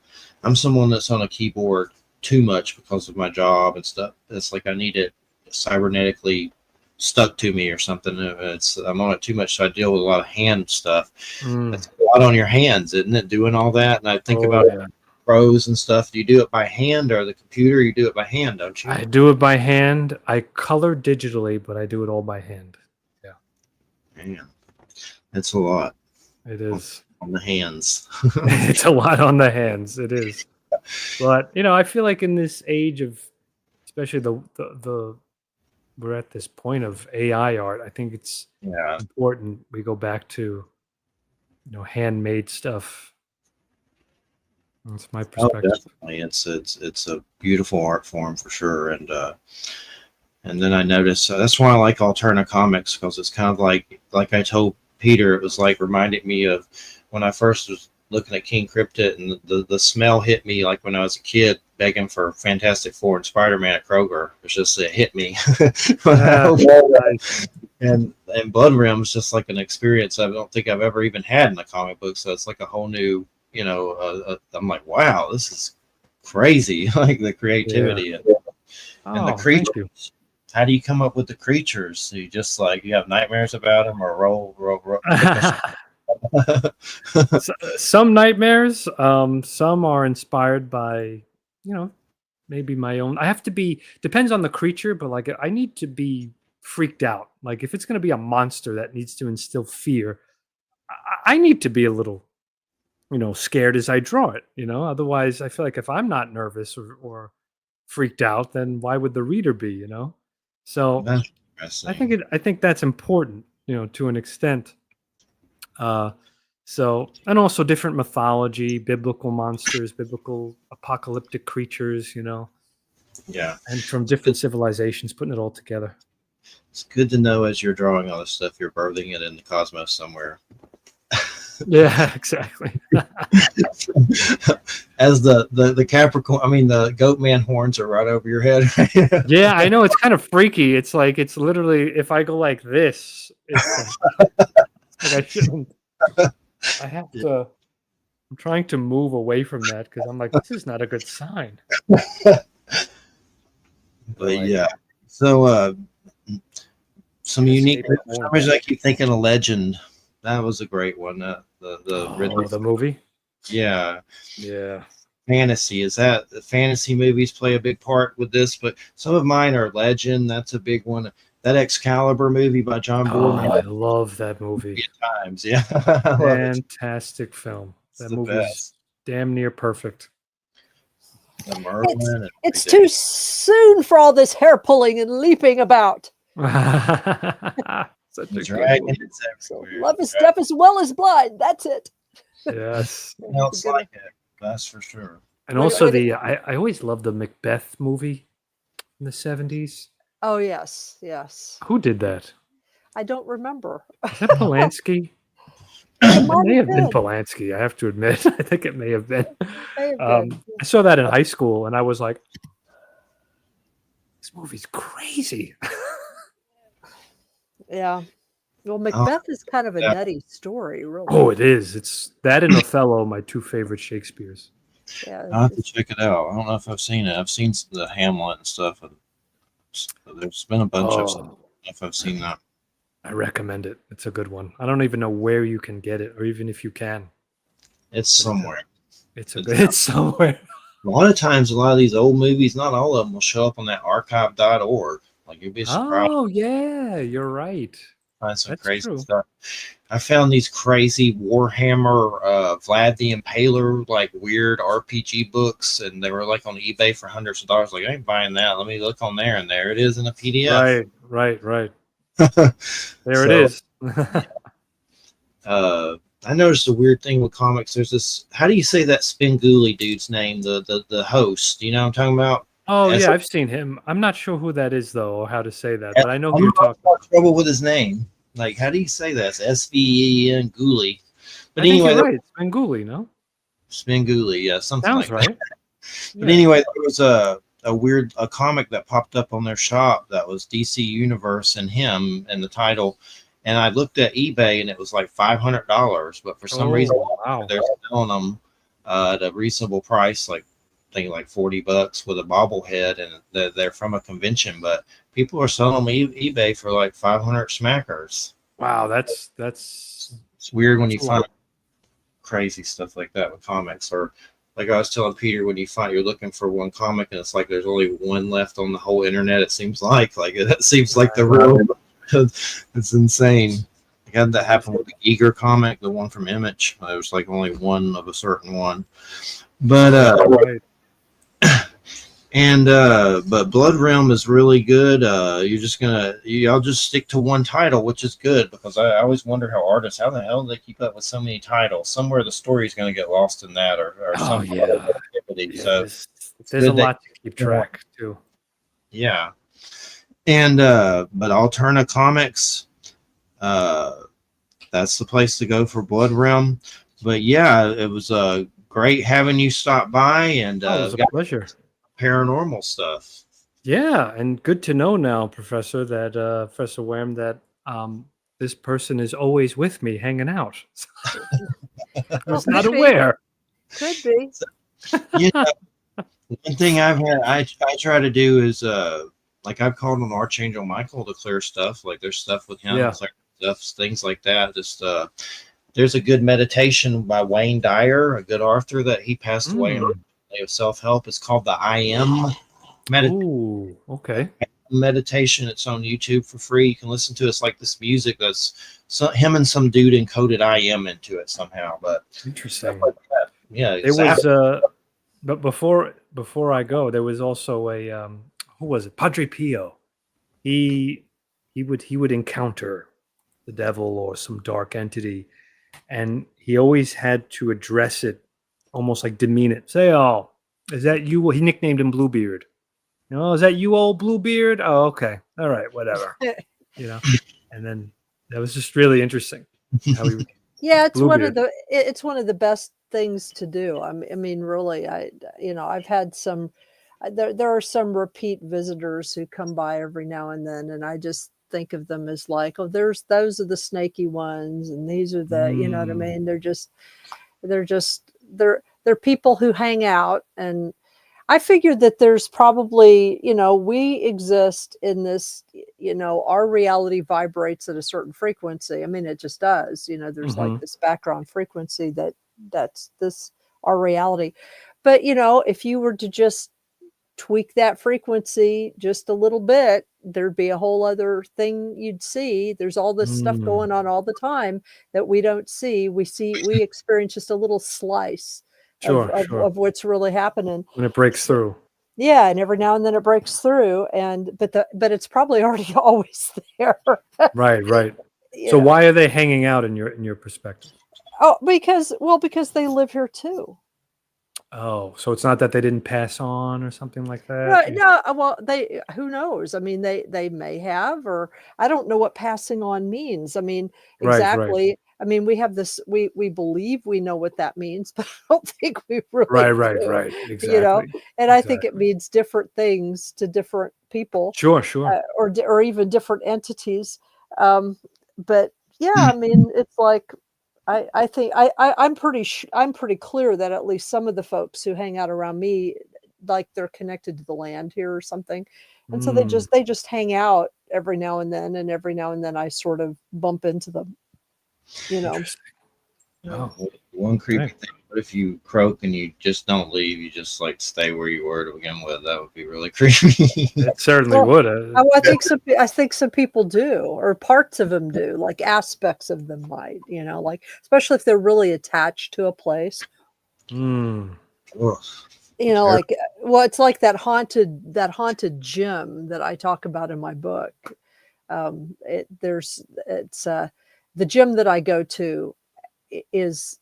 I'm someone that's on a keyboard too much because of my job and stuff. It's like I need it cybernetically stuck to me or something. I'm on it too much, so I deal with a lot of hand stuff. That's a lot on your hands, isn't it? Doing all that, and I think about pros and stuff. Do you do it by hand or the computer? You do it by hand, don't you? I do it by hand. I color digitally, but I do it all by hand. Yeah. Man, it's a lot. It is on the hands. It's a lot on the hands. It is. But I feel like in this age of, especially the we're at this point of AI art. I think it's important we go back to handmade stuff. That's my perspective. Definitely, it's a beautiful art form for sure, and then I noticed that's why I like Alterna comics, because it's kind of like I told Peter, it was like reminded me of when I first was looking at King Cryptid, and the smell hit me like when I was a kid begging for Fantastic Four and Spider-Man at Kroger. It hit me. And Blood Realm is just like an experience I don't think I've ever even had in the comic book. So it's like a whole new, I'm like, wow, this is crazy. Like the creativity and the creatures. How do you come up with the creatures? So you just you have nightmares about them, or roll. Some nightmares, some are inspired by maybe my own. I have to be, depends on the creature, but I need to be freaked out. Like if it's going to be a monster that needs to instill fear, I need to be a little scared as I draw it. Otherwise I feel like if I'm not nervous or freaked out, then why would the reader be? So I think that's important to an extent. And also different mythology, biblical monsters, biblical apocalyptic creatures, Yeah. And from different civilizations, putting it all together. It's good to know as you're drawing all this stuff, you're birthing it in the cosmos somewhere. Yeah, exactly. As the Capricorn, the goat man horns are right over your head. Yeah, I know. It's kind of freaky. It's literally, if I go like this, it's I shouldn't. I have to. I'm trying to move away from that because I'm like, this is not a good sign. But yeah, so some unique. For some reason, I keep thinking of Legend. That was a great one. The movie. Yeah. Yeah. Fantasy, is that the fantasy movies play a big part with this? But some of mine are Legend. That's a big one. That Excalibur movie by John Boorman. I love that movie. Times, yeah. Fantastic film. That movie's damn near perfect. It's too soon for all this hair pulling and leaping about. Such a dragon. So love is deaf as well as blind. That's it. Yes. Else like it. That's for sure. And also I always loved the Macbeth movie in the 70s. Oh yes. Who did that? I don't remember. Is that Polanski? It may have been Polanski, I have to admit. I think it may have been. I saw that in high school and I was like, this movie's crazy. Yeah. Well, Macbeth is kind of a nutty story, really. Oh, it is. It's that and Othello, my two favorite Shakespeare's. Yeah, I'll have to check it out. I don't know if I've seen it. I've seen the Hamlet and stuff. There's been a bunch of stuff. if I've seen that. I recommend it. It's a good one. I don't even know where you can get it, or even if you can. It's somewhere. It's somewhere. A lot of times, a lot of these old movies, not all of them, will show up on that archive.org. Like, you'd be surprised. Oh yeah, you're right. To find some That's crazy true. stuff. I found these crazy Warhammer, Vlad the Impaler, like weird RPG books, and they were like on eBay for hundreds of dollars. Like, I ain't buying that. Let me look on there, and there it is in a PDF. Right. There So, it is. I noticed a weird thing with comics. There's this. How do you say that Spenguli dude's name? The host. You know what I'm talking about? Oh S- yeah, I've seen him. I'm not sure who that is though, or how to say that, I'm but I know who you're talking having about. trouble with his name. Like, how do you say that? It's S-V-E-N Guli. But I think anyway, you're right. It's Benguli, no? Spenguli, yeah, something Sounds like that. right. But Yeah. anyway, there was a comic that popped up on their shop that was DC Universe and him and the title. And I looked at eBay and it was like $500, but for some reason wow. they're selling them at a reasonable price, like I think like $40 with a bobblehead, and they're from a convention. But people are selling them eBay for like 500 smackers. Wow, that's It's weird when you a lot. find crazy stuff like that with comics, or like I was telling Peter, when you're looking for one comic and it's like there's only one left on the whole internet. It seems like it seems like the real. It's insane. I had that happen with the Eager comic, the one from Image. There was like only one of a certain one, but Right. but Blood Realm is really good. Y'all just stick to one title, which is good, because I always wonder how the hell do they keep up with so many titles? Somewhere the story is going to get lost in that, or Oh some yeah. activity. Yeah, So there's a good that- lot to keep track too. yeah. And but Alterna Comics, that's the place to go for Blood Realm. But yeah, it was great having you stop by, and It was a pleasure. paranormal stuff. Yeah, and good to know now, Professor, that Professor Wham, that this person is always with me, hanging out. I was not could be. aware. Could be. You know, one thing I try to do is like I've called on Archangel Michael to clear stuff. Like there's stuff with him, Yeah. clear stuff, things like that. Just there's a good meditation by Wayne Dyer, a good author that he passed away in of self-help. It's called the I Am meditation. It's on YouTube for free. You can listen to it. It's like this music that's him and some dude encoded I Am into it somehow. But Interesting. like that. Yeah, It was but before I go, there was also a who was it? Padre Pio. He would encounter the devil or some dark entity, and he always had to address it, almost like demean it. Say, "Oh, is that you?" He nicknamed him Bluebeard. Is that you, old Bluebeard? Oh, okay, all right, whatever. And then that was just really interesting. How he, Yeah, it's Bluebeard. it's one of the best things to do. I mean, really, I've had some. There are some repeat visitors who come by every now and then, and I just think of them as like, oh, those are the snaky ones, and these are the, you know what I mean? They're people who hang out, and I figured that there's probably, we exist in this, our reality vibrates at a certain frequency. I mean, it just does, there's like this background frequency that's our reality. But, if you were to just tweak that frequency just a little bit, there'd be a whole other thing you'd see. There's all this stuff going on all the time that we don't see. We experience just a little slice of what's really happening when it breaks through. Yeah, and every now and then it breaks through, but it's probably already always there. Right. So why are they hanging out in your perspective? Oh, because they live here too. Oh, so it's not that they didn't pass on or something like that? Right. No, well, who knows? I mean, they may have, or I don't know what passing on means. I mean, exactly. Right. I mean, we have this, we believe we know what that means, but I don't think we really do, Right. Exactly. and I think it means different things to different people. Sure. Or even different entities. But yeah, I mean, it's like, I think I'm pretty clear that at least some of the folks who hang out around me, like they're connected to the land here or something, and so they just hang out every now and then, and every now and then I sort of bump into them, you know. Interesting. Oh, One creepy okay. thing. What if you croak and you just don't leave? You just like stay where you were to begin with. That would be really creepy. It certainly Well, would. I think some people do, or parts of them do, like aspects of them might, you know, like especially if they're really attached to a place. Mm, Ugh, You know, terrible. like well, it's like that haunted gym that I talk about in my book. It's the gym that I go to is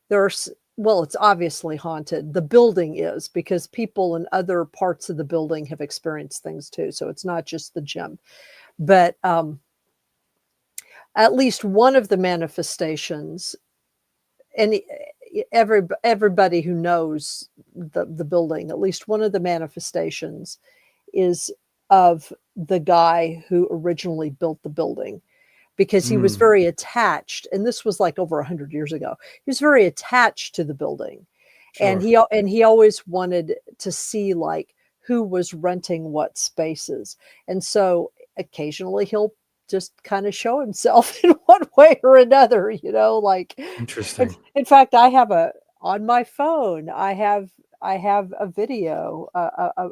there's well, it's obviously haunted. The building is because people in other parts of the building have experienced things too. So it's not just the gym, but at least one of the manifestations, and everybody who knows the building, at least one of the manifestations is of the guy who originally built the building because he was mm, very attached, and this was like over 100 years ago. He was very attached to the building, and sure. he always wanted to see like who was renting what spaces, and so occasionally he'll just kind of show himself in one way or another, you know, like Interesting. in fact I have a on my phone I have a video a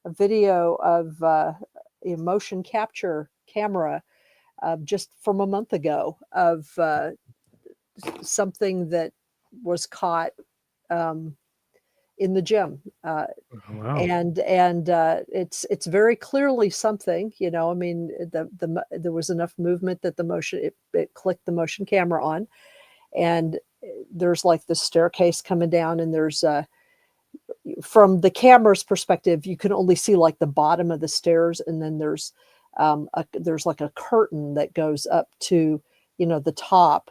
video of a motion capture camera just from a month ago of something that was caught um, in the gym, Wow. and it's very clearly something. You know, I mean, there was enough movement that it clicked the motion camera on, and there's like the staircase coming down, and there's from the camera's perspective, you can only see like the bottom of the stairs, and then there's like a curtain that goes up to the top,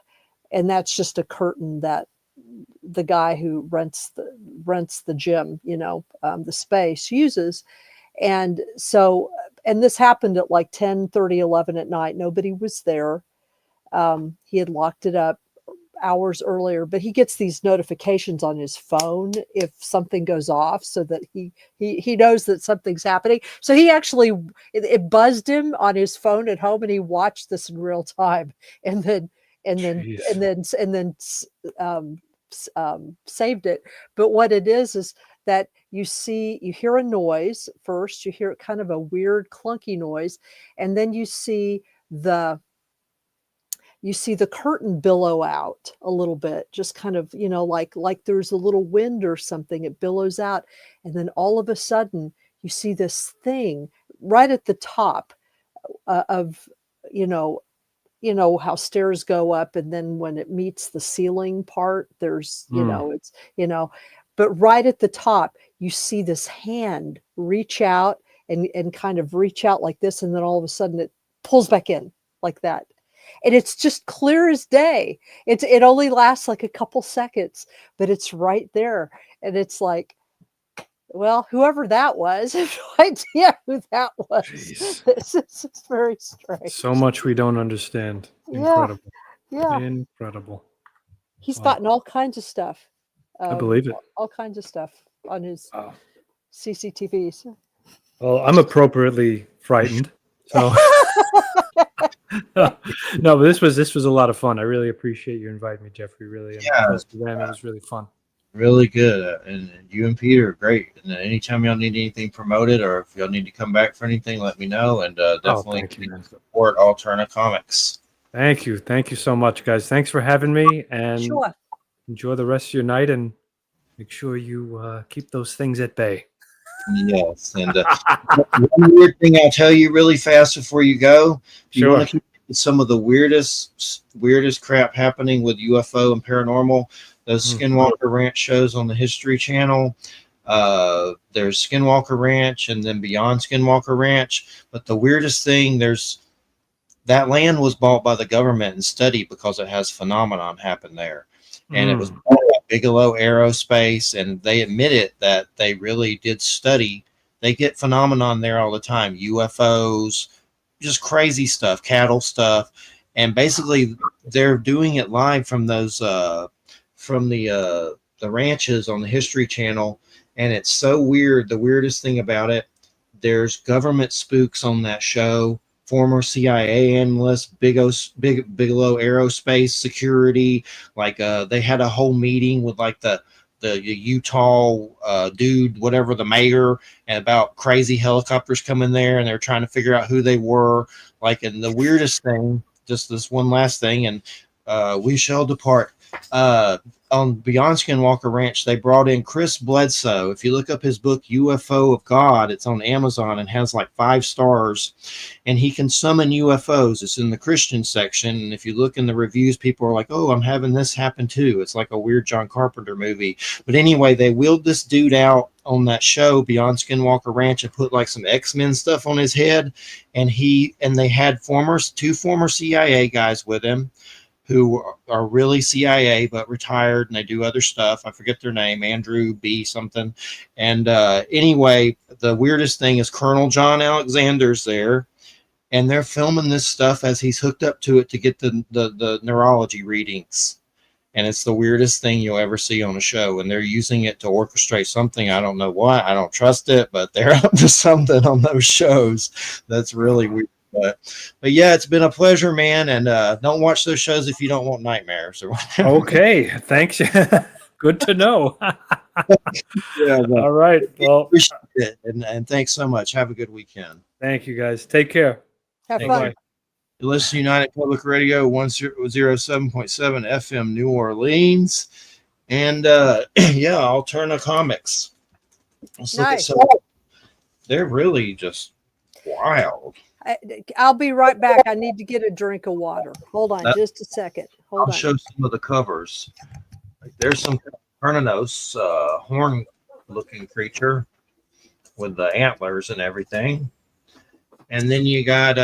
and that's just a curtain that the guy who rents the gym, the space uses, and so and this happened at like 10:30, 11 at night. Nobody was there. He had locked it up hours earlier, but he gets these notifications on his phone if something goes off, so that he knows that something's happening. So he actually it buzzed him on his phone at home, and he watched this in real time, and then and then Jeez. and then and then saved it. But what it is that you hear a noise first, you hear kind of a weird clunky noise, and then the you see the curtain billow out a little bit, just kind of, like there's a little wind or something, it billows out. And then all of a sudden, you see this thing right at the top of, you know, how stairs go up. And then when it meets the ceiling part, there's, Mm, but right at the top, you see this hand reach out and kind of reach out like this. And then all of a sudden it pulls back in like that, and it's just clear as day. It only lasts like a couple seconds, but it's right there, and it's like, well, whoever that was, I have no idea who that was. jeez. This is very So strange. much we don't understand. Yeah, Incredible. yeah. Incredible. He's Wow. gotten all kinds of stuff, I believe it. all kinds of stuff on his Wow. CCTVs. Well, I'm appropriately frightened. So no, but this was a lot of fun. I really appreciate you inviting me, Jeffrey. Really, and Yeah, Professor Graham, it was really fun. really good. And you and Peter are great. And anytime y'all need anything promoted, or if y'all need to come back for anything, let me know. And Oh, definitely thank you, man. support Alterna Comics. Thank you so much, guys. Thanks for having me, and Sure. enjoy the rest of your night. And make sure you keep those things at bay. Yes. And one weird thing I'll tell you really fast before you go. Do you want to Sure. keep some of the weirdest crap happening with UFO and paranormal? Those Mm. Skinwalker Ranch shows on the History Channel. There's Skinwalker Ranch and then Beyond Skinwalker Ranch. But the weirdest thing, that land was bought by the government and studied because it has phenomenon happen there. And it was Mm. bought by Bigelow Aerospace, and they admitted that they really did study. They get phenomenon there all the time, UFOs, just crazy stuff, cattle stuff, and basically they're doing it live from those from the ranches on the History Channel, and it's so weird. The weirdest thing about it, There's government spooks on that show. Former CIA analyst, Bigelow Aerospace Security. Like they had a whole meeting with like the Utah dude, whatever, the mayor, and about crazy helicopters coming there, and they're trying to figure out who they were. Like, and the weirdest thing, just this one last thing, and we shall depart. On Beyond Skinwalker Ranch, they brought in Chris Bledsoe. If you look up his book UFO of God, it's on Amazon and has like 5 stars, and he can summon UFOs. It's in the Christian section, and if you look in the reviews, people are like, oh, I'm having this happen too. It's like a weird John Carpenter movie. But anyway, they wheeled this dude out on that show Beyond Skinwalker Ranch and put like some X-Men stuff on his head, and they had 2 former CIA guys with him who are really CIA but retired, and they do other stuff. I forget their name, Andrew B. something. And anyway, the weirdest thing is Colonel John Alexander's there, and they're filming this stuff as he's hooked up to it to get the neurology readings. And it's the weirdest thing you'll ever see on a show, and they're using it to orchestrate something. I don't know what. I don't trust it, but they're up to something on those shows. That's really weird. But yeah, it's been a pleasure, man. And don't watch those shows if you don't want nightmares or whatever. Okay, thanks. Good to know. Yeah, All right. Well, appreciate it. And thanks so much. Have a good weekend. thank you guys. Take care. Have Thank fun. you. You listen to United Public Radio 107.7 FM New Orleans. And yeah, Alterna Comics. Let's look at some. They're really just wild. I'll be right back. I need to get a drink of water. Hold on just a second. I'll show some of the covers. Like, there's some Pernanos, horn-looking creature with the antlers and everything. And then you got,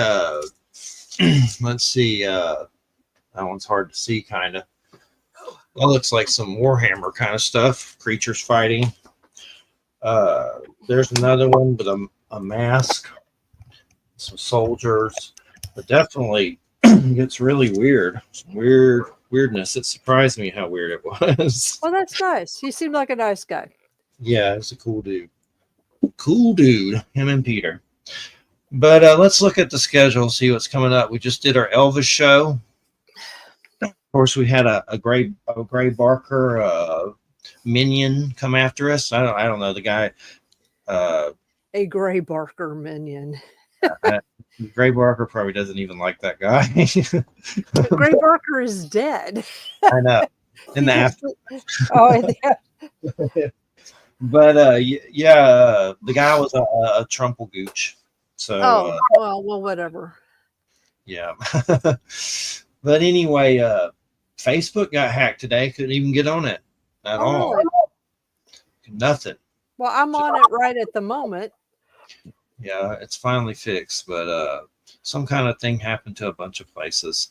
let's see, that one's hard to see, kind of. That looks like some Warhammer kind of stuff, creatures fighting. There's another one with a mask, some soldiers, but definitely gets really weird. Some weirdness. It surprised me how weird it was. Oh, that's nice. He seemed like a nice guy. Yeah, it's a cool dude. Cool dude, him and Peter. But let's look at the schedule, see what's coming up. We just did our Elvis show. Of course, we had a Gray Barker minion come after us. I don't know the guy. A Gray Barker minion. Gray Barker probably doesn't even like that guy. Gray Barker is dead. I know. In the after. Oh, yeah. But yeah, the guy was a Trumpelgooch. So well, whatever. Yeah. But anyway, Facebook got hacked today. Couldn't even get on it at all. Really? Nothing. Well, I'm on it right at the moment. Yeah, it's finally fixed, but some kind of thing happened to a bunch of places.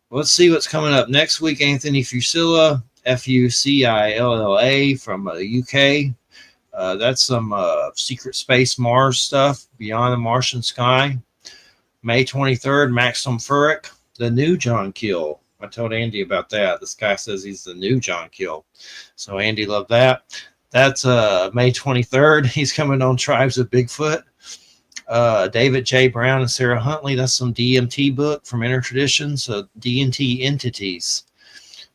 Let's see what's coming up next week. Anthony Fusilla, Fucilla from the UK. That's some secret space Mars stuff, Beyond the Martian Sky. May 23rd, Maxim Furyk, the new John Keel. I told Andy about that. This guy says he's the new John Keel. So Andy loved that. That's May 23rd. He's coming on Tribes of Bigfoot. David J. Brown and Sarah Huntley. That's some DMT book from Intertraditions, D&T Entities.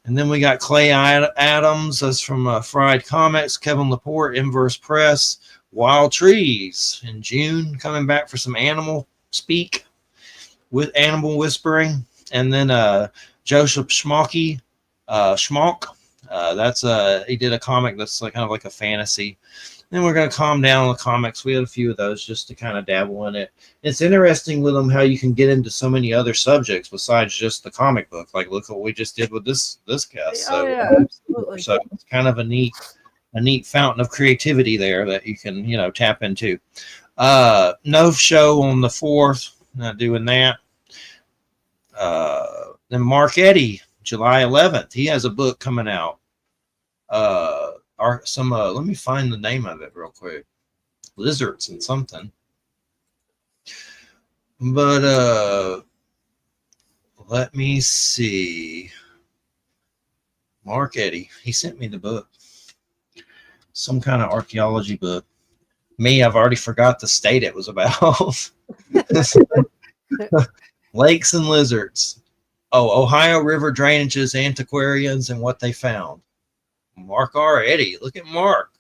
And then we got Clay Adams. That's from Fried Comics. Kevin Laporte, Inverse Press. Wild Trees in June. Coming back for some animal speak with animal whispering. And then Joseph Schmalk. He did a comic that's like kind of like a fantasy. Then we're going to calm down on the comics. We had a few of those just to kind of dabble in it. It's interesting with them how you can get into so many other subjects besides just the comic book. Like, look what we just did with this guest. So, yeah, absolutely. So it's kind of a neat fountain of creativity there that you can, tap into. No show on the 4th. Not doing that. Then Mark Eddy, July 11th. He has a book coming out. Let me find the name of it real quick. Lizards and something. But let me see. Mark Eddy. He sent me the book. Some kind of archaeology book. Me, I've already forgot the state it was about. Lakes and lizards. Oh, Ohio River drainages, antiquarians, and what they found. Mark R. Eddy. Look at Mark.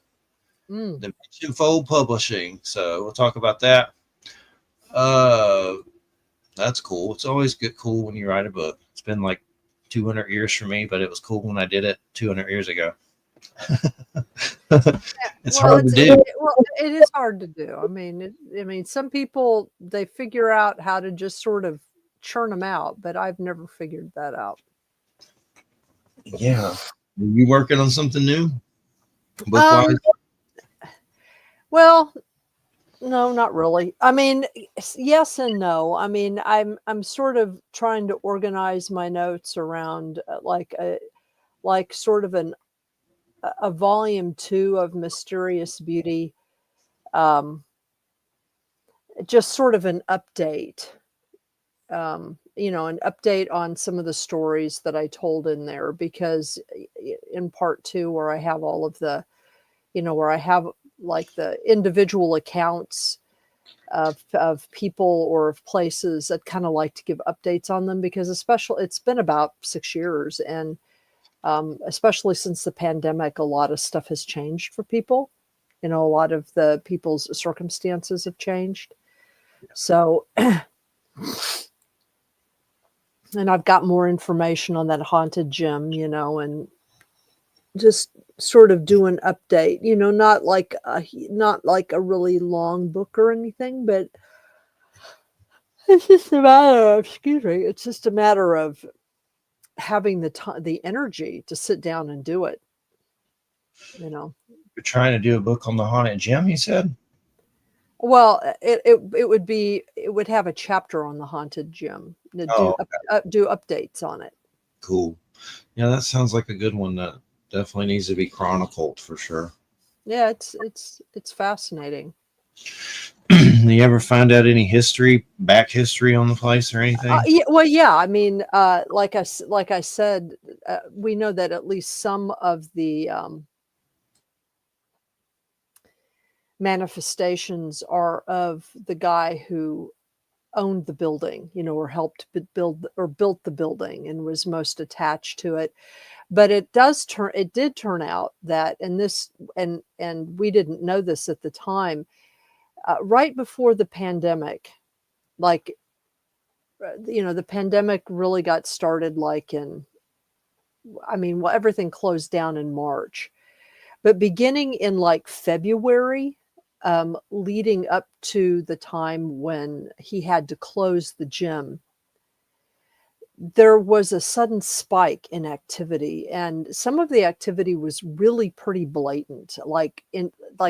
Dimension Fold Publishing. So we'll talk about that. That's cool. It's always cool when you write a book. It's been like 200 years for me, but it was cool when I did it 200 years ago. It's hard to do. It is hard to do. I mean, some people, they figure out how to just sort of churn them out, but I've never figured that out. Yeah. Are you working on something new? Book-wise? Well, no, not really. I mean, yes and no. I mean, I'm sort of trying to organize my notes around like sort of a volume 2 of Mysterious Beauty. Just sort of an update. An update on some of the stories that I told in there, because in part 2, where I have all of the, where I have like the individual accounts of people or of places, I'd kind of like to give updates on them, because especially it's been about 6 years, and especially since the pandemic, a lot of stuff has changed for people. A lot of the people's circumstances have changed. So, and I've got more information on that haunted gym, and just sort of do an update, not like a really long book or anything, but it's just a matter of, it's just a matter of having the energy to sit down and do it. You're trying to do a book on the haunted gym, you said? Well, it would have a chapter on the haunted gym. Do updates on it. Cool. Yeah, that sounds like a good one that definitely needs to be chronicled for sure. Yeah, it's fascinating. Do you ever find out any back history on the place or anything? Yeah. I mean, like I said, we know that at least some of the manifestations are of the guy who owned the building, or helped build or built the building and was most attached to it. But it did turn out that, and we didn't know this at the time, right before the pandemic, like, the pandemic really got started everything closed down in March, but beginning in like February, leading up to the time when he had to close the gym, there was a sudden spike in activity, and some of the activity was really pretty blatant. Like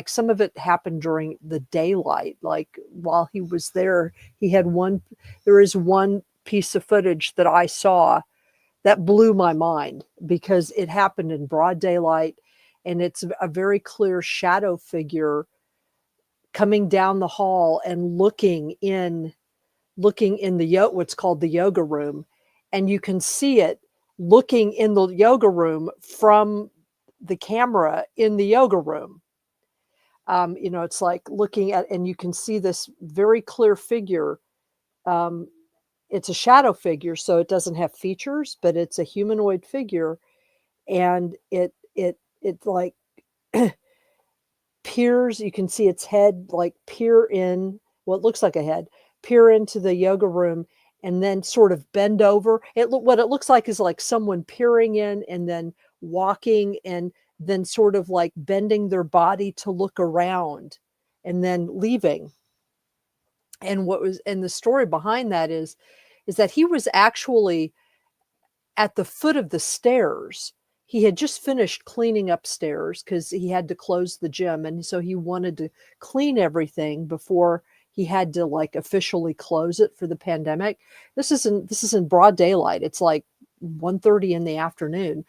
some of it happened during the daylight. Like while he was there, there is one piece of footage that I saw that blew my mind, because it happened in broad daylight, and it's a very clear shadow figure coming down the hall and looking in what's called the yoga room, and you can see it looking in the yoga room from the camera in the yoga room. It's like looking at, and you can see this very clear figure. It's a shadow figure, so it doesn't have features, but it's a humanoid figure, and it like peers. You can see its head like peer in what looks like a head, peer into the yoga room, and then sort of bend over. What it looks like is like someone peering in and then walking, and then sort of like bending their body to look around and then leaving. And the story behind that is that he was actually at the foot of the stairs. He had just finished cleaning upstairs because he had to close the gym, and so he wanted to clean everything before he had to like officially close it for the pandemic. This is in broad daylight. It's like 1:30 in the afternoon,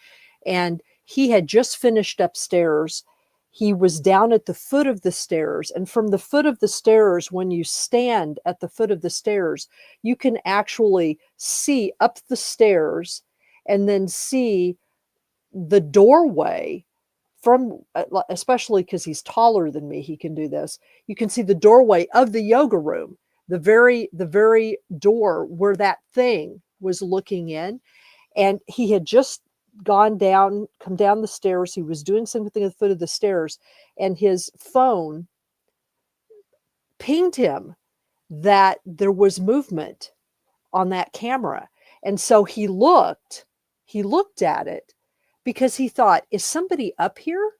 and he had just finished upstairs. He was down at the foot of the stairs, and from the foot of the stairs, when you stand at the foot of the stairs, you can actually see up the stairs and then see the doorway from especially because he's taller than me, he can do this. You can see the doorway of the yoga room, the very door where that thing was looking in. And he had just come down the stairs. He was doing something at the foot of the stairs, and his phone pinged him that there was movement on that camera. And so he looked at it because he thought, is somebody up here?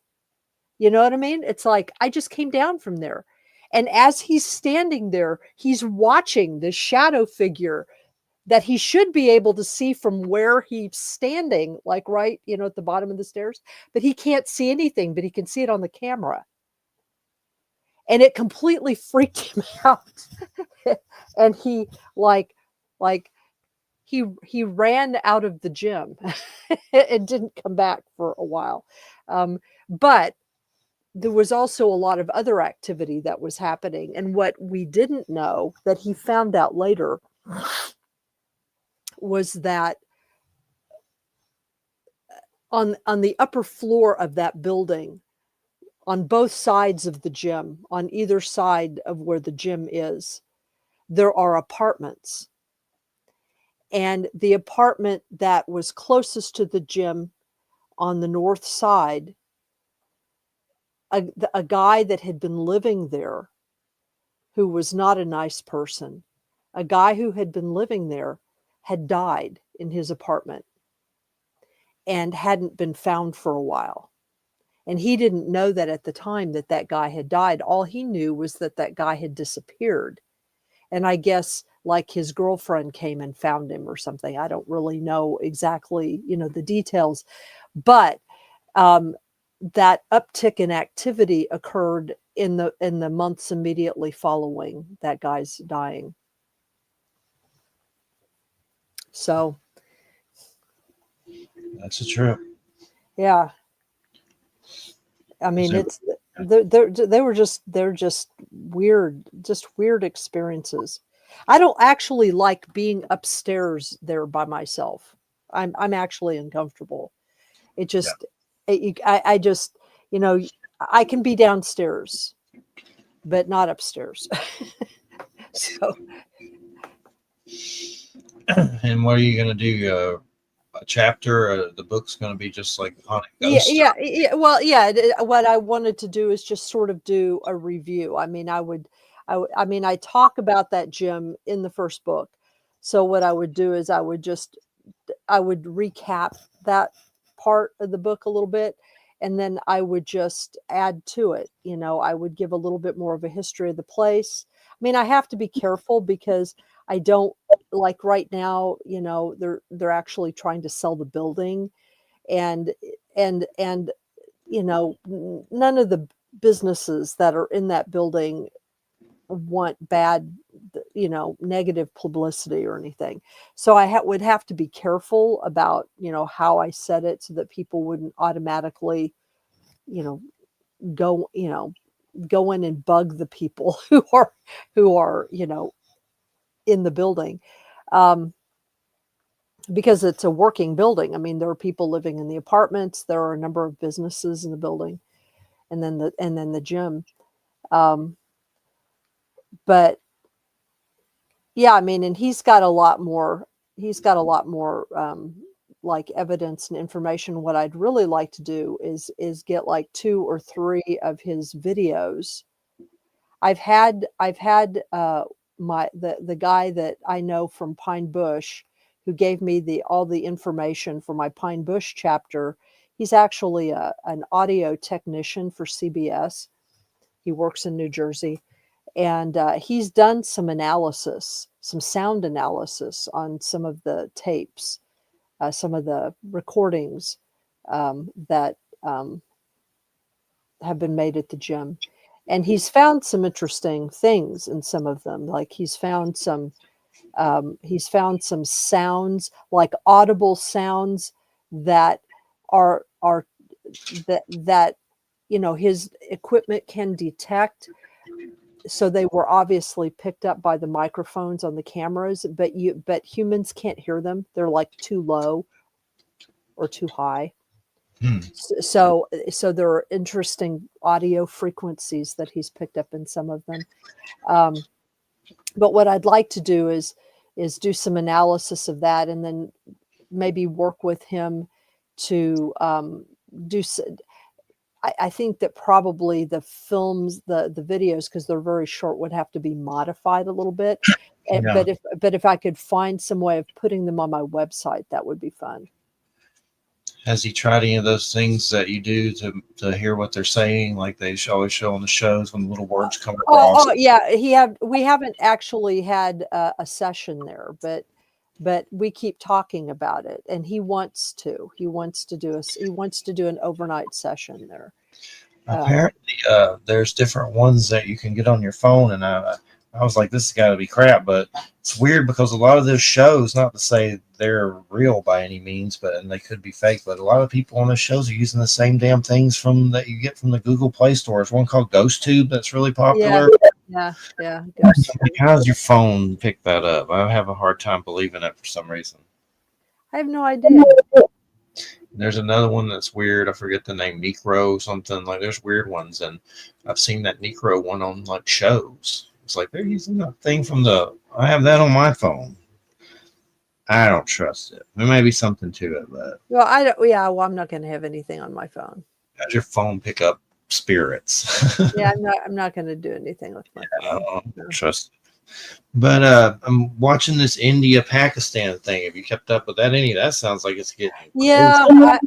You know what I mean? It's like, I just came down from there. And as he's standing there, he's watching this shadow figure that he should be able to see from where he's standing, like right, at the bottom of the stairs, but he can't see anything, but he can see it on the camera. And it completely freaked him out. And he he ran out of the gym and didn't come back for a while. But there was also a lot of other activity that was happening. And what we didn't know that he found out later was that on the upper floor of that building, on both sides of the gym, on either side of where the gym is, there are apartments. And the apartment that was closest to the gym on the north side, a guy that had been living there, who was not a nice person, a guy who had been living there had died in his apartment and hadn't been found for a while. And he didn't know that at the time that guy had died. All he knew was that guy had disappeared. And I guess like his girlfriend came and found him or something. I don't really know exactly, the details, but that uptick in activity occurred in the months immediately following that guy's dying. So That's a trip. yeah, I mean, they're just weird experiences. I don't actually like being upstairs there by myself. I'm actually uncomfortable. It just, I just, I can be downstairs, but not upstairs. So, And what are you going to do? A chapter? The book's going to be just like haunted ghosts? yeah. Well, yeah. What I wanted to do is just sort of do a review. I mean, I talk about that gym in the first book. So what I would do is I would recap that part of the book a little bit, and then I would just add to it. I would give a little bit more of a history of the place. I mean, I have to be careful because I don't, like right now, they're actually trying to sell the building, and none of the businesses that are in that building want bad, negative publicity or anything. So I would have to be careful about, how I said it so that people wouldn't automatically, go in and bug the people who are in the building, because it's a working building. I mean, there are people living in the apartments. There are a number of businesses in the building, and then the gym. But yeah, I mean, and he's got a lot more like evidence and information. What I'd really like to do is get like 2 or 3 of his videos. I've had the guy that I know from Pine Bush, who gave me all the information for my Pine Bush chapter. He's actually an audio technician for CBS. He works in New Jersey, and he's done some sound analysis on some of the tapes, some of the recordings that have been made at the gym. And he's found some interesting things in some of them. Like he's found some sounds, like audible sounds that are that his equipment can detect. So they were obviously picked up by the microphones on the cameras, but humans can't hear them. They're like too low or too high. Hmm. So there are interesting audio frequencies that he's picked up in some of them. But what I'd like to do is do some analysis of that, and then maybe work with him to do. I think that probably the films, the videos, because they're very short, would have to be modified a little bit. Yeah. But if I could find some way of putting them on my website, that would be fun. Has he tried any of those things that you do to hear what they're saying, like they always show on the shows when little words come across? Yeah, we haven't actually had a session there, but we keep talking about it, and he wants to do an overnight session there. Apparently, there's different ones that you can get on your phone, and I was like, this has got to be crap, but it's weird because a lot of those shows, not to say they're real by any means, and they could be fake, but a lot of people on those shows are using the same damn things that you get from the Google Play Store. There's one called GhostTube that's really popular. Yeah. Like, how does your phone pick that up? I have a hard time believing it for some reason. I have no idea. There's another one that's weird. I forget the name, Necro something. Like, there's weird ones, and I've seen that Necro one on like shows. It's like they're using that thing I have that on my phone. I don't trust it. There may be something to it, but Well, I don't. Yeah, well, I'm not going to have anything on my phone. how's your phone pick up spirits? Yeah, I'm not going to do anything with my I phone. don't No. trust it. But I'm watching this India Pakistan thing. Have you kept up with that? That sounds like it's getting Yeah, crazy.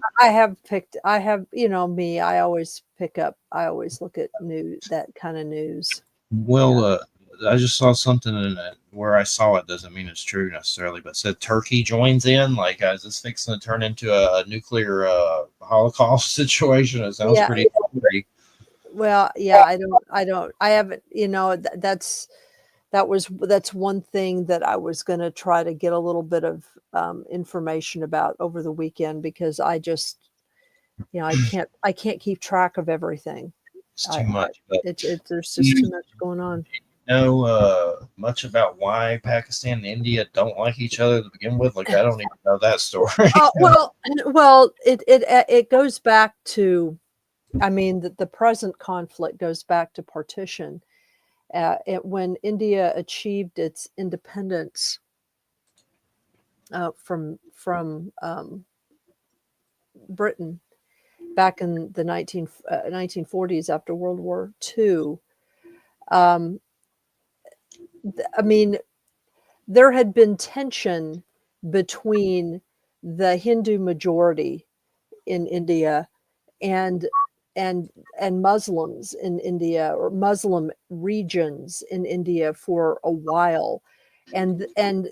I have, me, I always look at that kind of news. Well, I just saw something in it where I saw it doesn't mean it's true necessarily, but said Turkey joins in. Like, is this fixing to turn into a nuclear Holocaust situation? It sounds pretty scary. Well, yeah, I haven't, that's one thing that I was going to try to get a little bit of information about over the weekend, because I just, I can't keep track of everything. It's too much. But There's just too much going on. know much about why Pakistan and India don't like each other to begin with? Like, I don't even know that story. Well, it goes back to, the present conflict goes back to partition. When India achieved its independence from Britain back in the 1940s after World War II, there had been tension between the Hindu majority in India and Muslims in India, or Muslim regions in India, for a while, and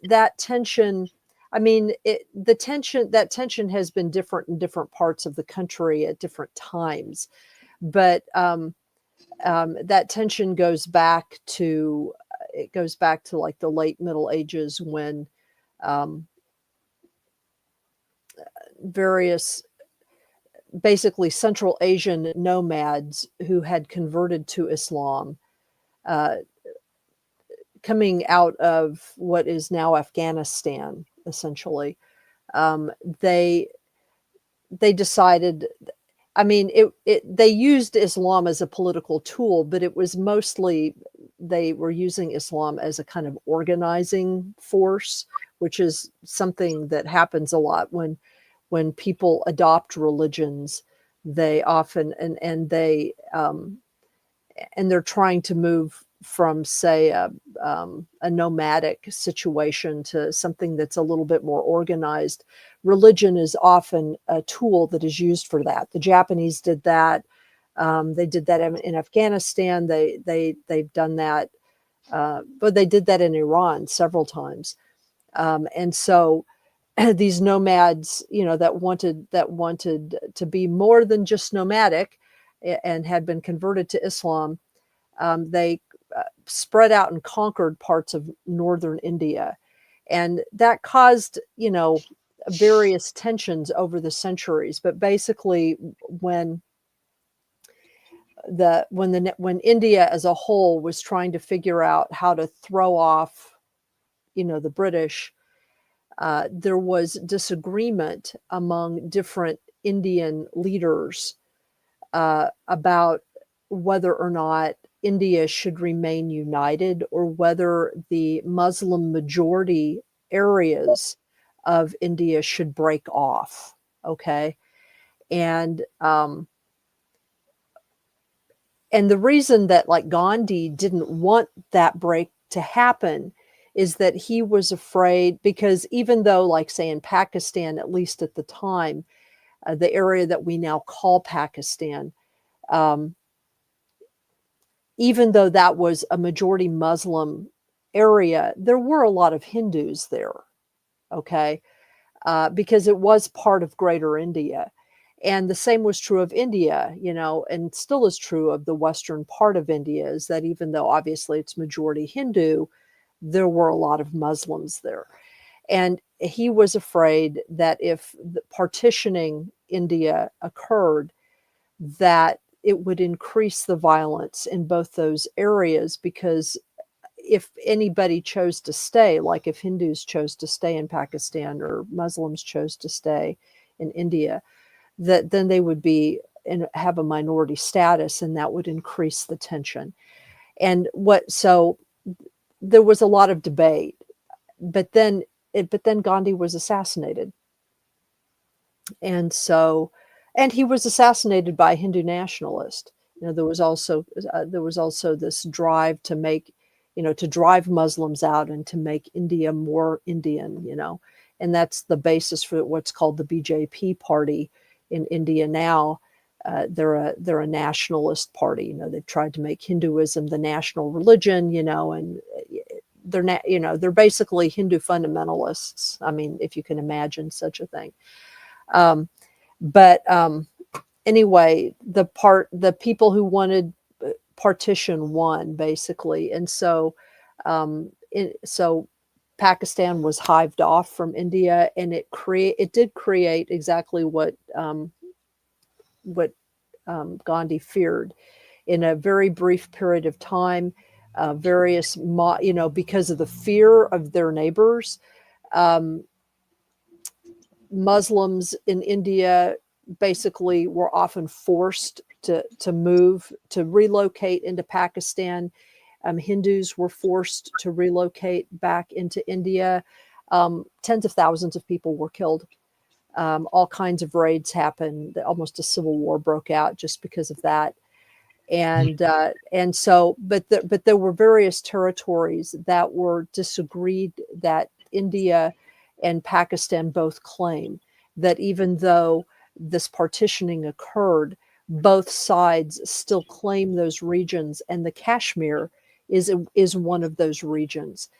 that tension. That tension has been different in different parts of the country at different times, but that tension goes back to like the late Middle Ages, when various basically Central Asian nomads who had converted to Islam, coming out of what is now Afghanistan, essentially, they decided. They used Islam as a political tool, but it was mostly, they were using Islam as a kind of organizing force, which is something that happens a lot when people adopt religions. They often and they're trying to move from, say, a nomadic situation to something that's a little bit more organized. Religion is often a tool that is used for that. The Japanese did that. They did that in Afghanistan. They've done that, but they did that in Iran several times. And so these nomads, that wanted to be more than just nomadic, and had been converted to Islam, they spread out and conquered parts of northern India, and that caused, various tensions over the centuries. But basically, when India as a whole was trying to figure out how to throw off, the British, there was disagreement among different Indian leaders about whether or not India should remain united or whether the Muslim majority areas of India should break off. Okay. And the reason that like Gandhi didn't want that break to happen is that he was afraid, because even though, like, say, in Pakistan, at least at the time, the area that we now call Pakistan, even though that was a majority Muslim area, there were a lot of Hindus there, okay, because it was part of Greater India. And the same was true of India, you know, and still is true of the western part of India, is that even though obviously it's majority Hindu, there were a lot of Muslims there. And he was afraid that if the partitioning India occurred, that it would increase the violence in both those areas, because if anybody chose to stay, like if Hindus chose to stay in Pakistan or Muslims chose to stay in India, that then they would be and have a minority status, and that would increase the tension. And so there was a lot of debate, but then Gandhi was assassinated. And he was assassinated by a Hindu nationalist. You know, there was also this drive to make, you know, to drive Muslims out and to make India more Indian, you know, and that's the basis for what's called the BJP party in India now. They're a nationalist party. You know, they've tried to make Hinduism the national religion, you know, and they're basically Hindu fundamentalists. I mean, if you can imagine such a thing. But anyway, the people who wanted partition won, basically, and so Pakistan was hived off from India, and it did create exactly what Gandhi feared. In a very brief period of time, because of the fear of their neighbors, Muslims in India basically were often forced to relocate into Pakistan. Hindus were forced to relocate back into India. Tens of thousands of people were killed. All kinds of raids happened. Almost a civil war broke out just because of that. And but there were various territories that were disagreed, that India and Pakistan both claim that even though this partitioning occurred, both sides still claim those regions, and the Kashmir is one of those regions.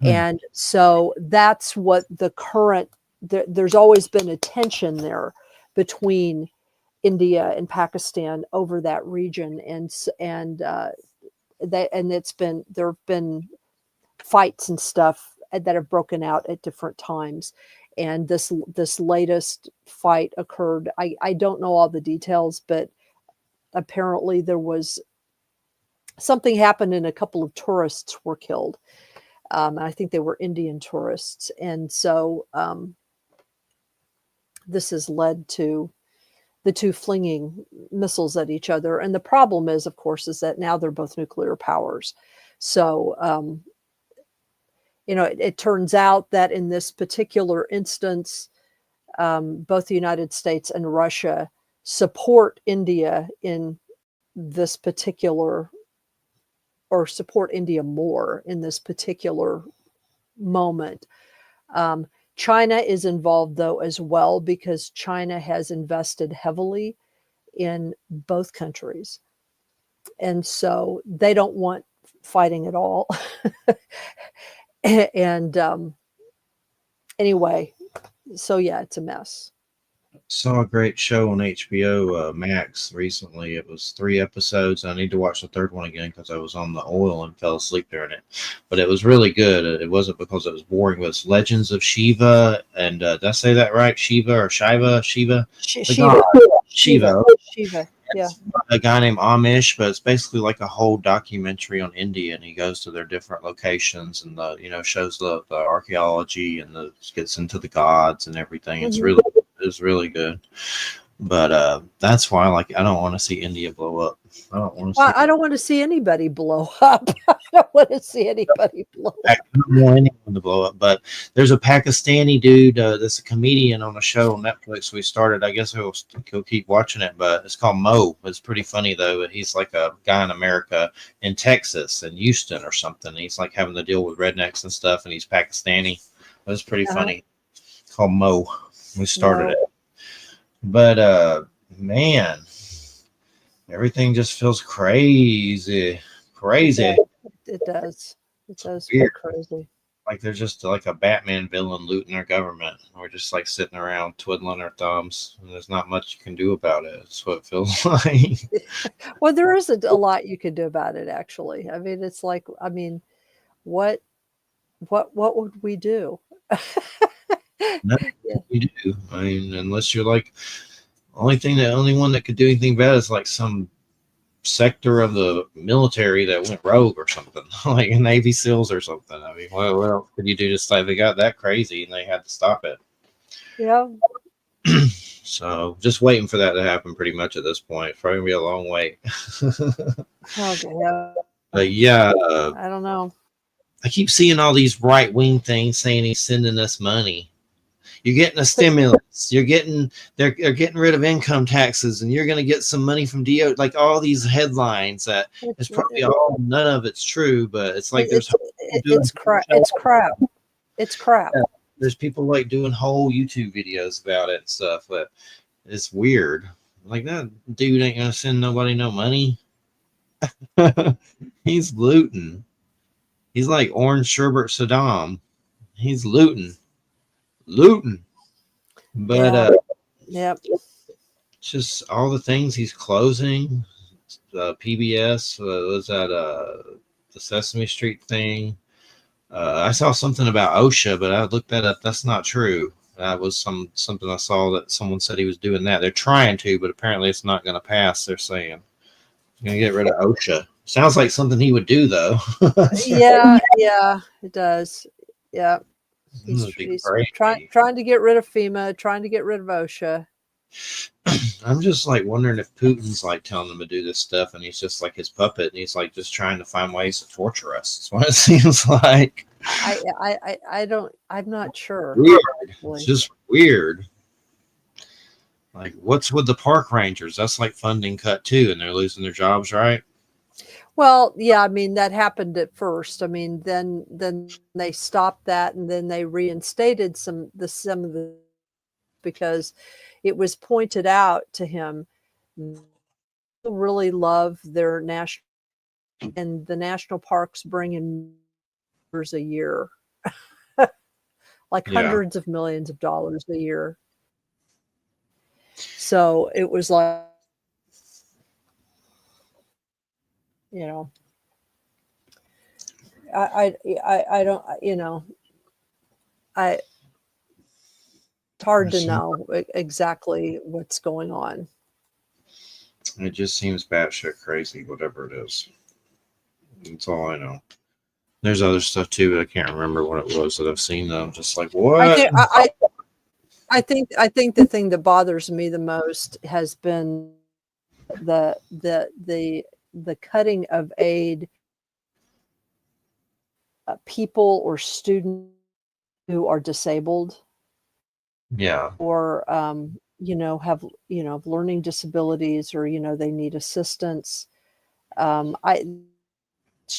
And so that's what there's always been a tension there between India and Pakistan over that region, there have been fights and stuff that have broken out at different times. And this latest fight occurred. I don't know all the details, but apparently there was something happened, and a couple of tourists were killed. I think they were Indian tourists. And so this has led to the two flinging missiles at each other. And the problem is, of course, is that now they're both nuclear powers. So, it turns out that in this particular instance, both the United States and Russia support India in this particular, or support India more in this particular moment. China is involved, though, as well, because China has invested heavily in both countries. And so they don't want fighting at all. And anyway, so yeah, it's a mess. Saw a great show on HBO Max recently. It was 3 episodes. I need to watch the third one again because I was on the oil and fell asleep during it. But it was really good. It wasn't because it was boring. But it's Legends of Shiva. And did I say that right? Shiva or Shiva? Shiva? Shiva. Shiva. Shiva. Yeah. It's a guy named Amish, but it's basically like a whole documentary on India, and he goes to their different locations and shows the archaeology and gets into the gods and everything. It's really good. But that's why, like, I don't want to see India blow up. I don't want to Well, see. I don't want to see anybody blow up. I don't want to see anybody blow I up. don't want anyone to blow up. But there's a Pakistani dude that's a comedian on a show on Netflix we started. I guess he'll keep watching it, but it's called Mo. It's pretty funny though. He's like a guy in America, in Texas, in Houston or something. He's like having to deal with rednecks and stuff, and he's Pakistani. It was pretty Uh-huh. funny. It's called Mo. We started No, it. But man, everything just feels crazy. Crazy. it does. It does feel Weird. crazy. Like there's just like a Batman villain looting our government. We're just like sitting around twiddling our thumbs, and there's not much you can do about it. That's what it feels like. Well, there is a lot you could do about it, actually. I mean, it's like, I mean, what what would we do? Nothing Yeah. you do. I mean, unless you're like the only one that could do anything bad is like some sector of the military that went rogue or something, like Navy SEALs or something. I mean, what else could you do? Just like they got that crazy and they had to stop it. Yeah. So just waiting for that to happen pretty much at this point. It's probably gonna be a long wait. Okay. Yeah. But yeah, I don't know. I keep seeing all these right wing things saying he's sending us money. You're getting a stimulus. They're getting rid of income taxes, and you're going to get some money from DO. Like all these headlines that it's probably all none of it's true, but it's like there's it's crap. It's crap. It's crap. Yeah, there's people like doing whole YouTube videos about it and stuff, but it's weird. Like that dude ain't gonna send nobody no money. He's looting. He's like Orange Sherbert Saddam. He's looting. But Yep. just all the things he's closing. PBS was that the Sesame Street thing. I saw something about OSHA, but I looked that up. That's not true. That was something I saw that someone said he was doing that. They're trying to, but apparently it's not going to pass. They're saying going to get rid of OSHA. Sounds like something he would do, though. Yeah. Yeah. It does. Yeah. He's trying to get rid of FEMA, trying to get rid of OSHA. I'm just like wondering if Putin's like telling him to do this stuff, and he's just like his puppet, and he's like just trying to find ways to torture us. That's what it seems like. I don't. I'm not sure. Weird. Actually. It's just weird. Like, what's with the park rangers? That's like funding cut too, and they're losing their jobs, right? Well, yeah. I mean, that happened at first. I mean, then they stopped that, and then they reinstated some of the because it was pointed out to him. People really love their national, and the national parks bring in a year, like hundreds of millions of dollars a year. So it was like, you know, I don't, you know, it's hard to know exactly what's going on. It just seems batshit crazy, whatever it is. That's all I know. There's other stuff too, but I can't remember what it was that I've seen though. I'm just like, what? I think the thing that bothers me the most has been the cutting of aid, people or students who are disabled, Yeah, or you know, have learning disabilities, or they need assistance. It's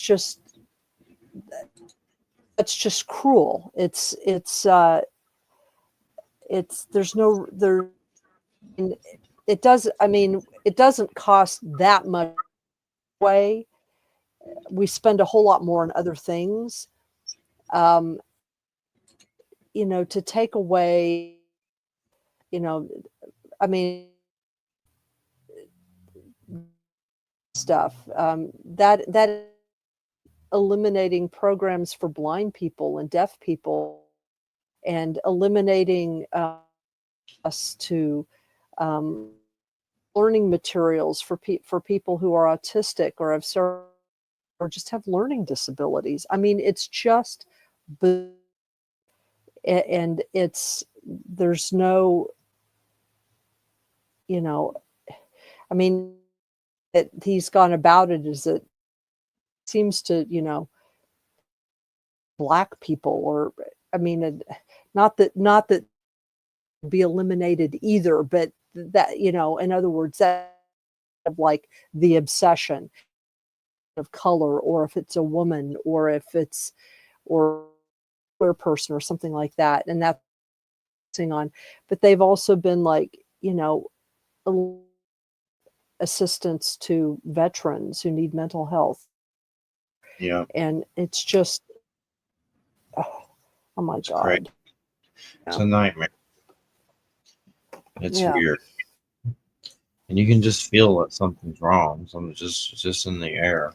just cruel. It's there's no there. It does. I mean, it doesn't cost that much. Way we spend a whole lot more on other things. To take away. I mean, stuff that eliminating programs for blind people and deaf people, and eliminating us to learning materials for people who are autistic or or just have learning disabilities. I mean, it's just, and there's no, you know, I mean, that he's gone about it is it seems to, black people, or I mean, not that be eliminated either, but that, in other words, that like the obsession of color, or if it's a woman, or if it's or queer person or something like that, and that's on. But they've also been like, assistance to veterans who need mental health, Yeah, and it's just, oh my it's great. God. It's Yeah. a nightmare. It's Yeah. weird, and you can just feel that something's wrong. Something's just in the air.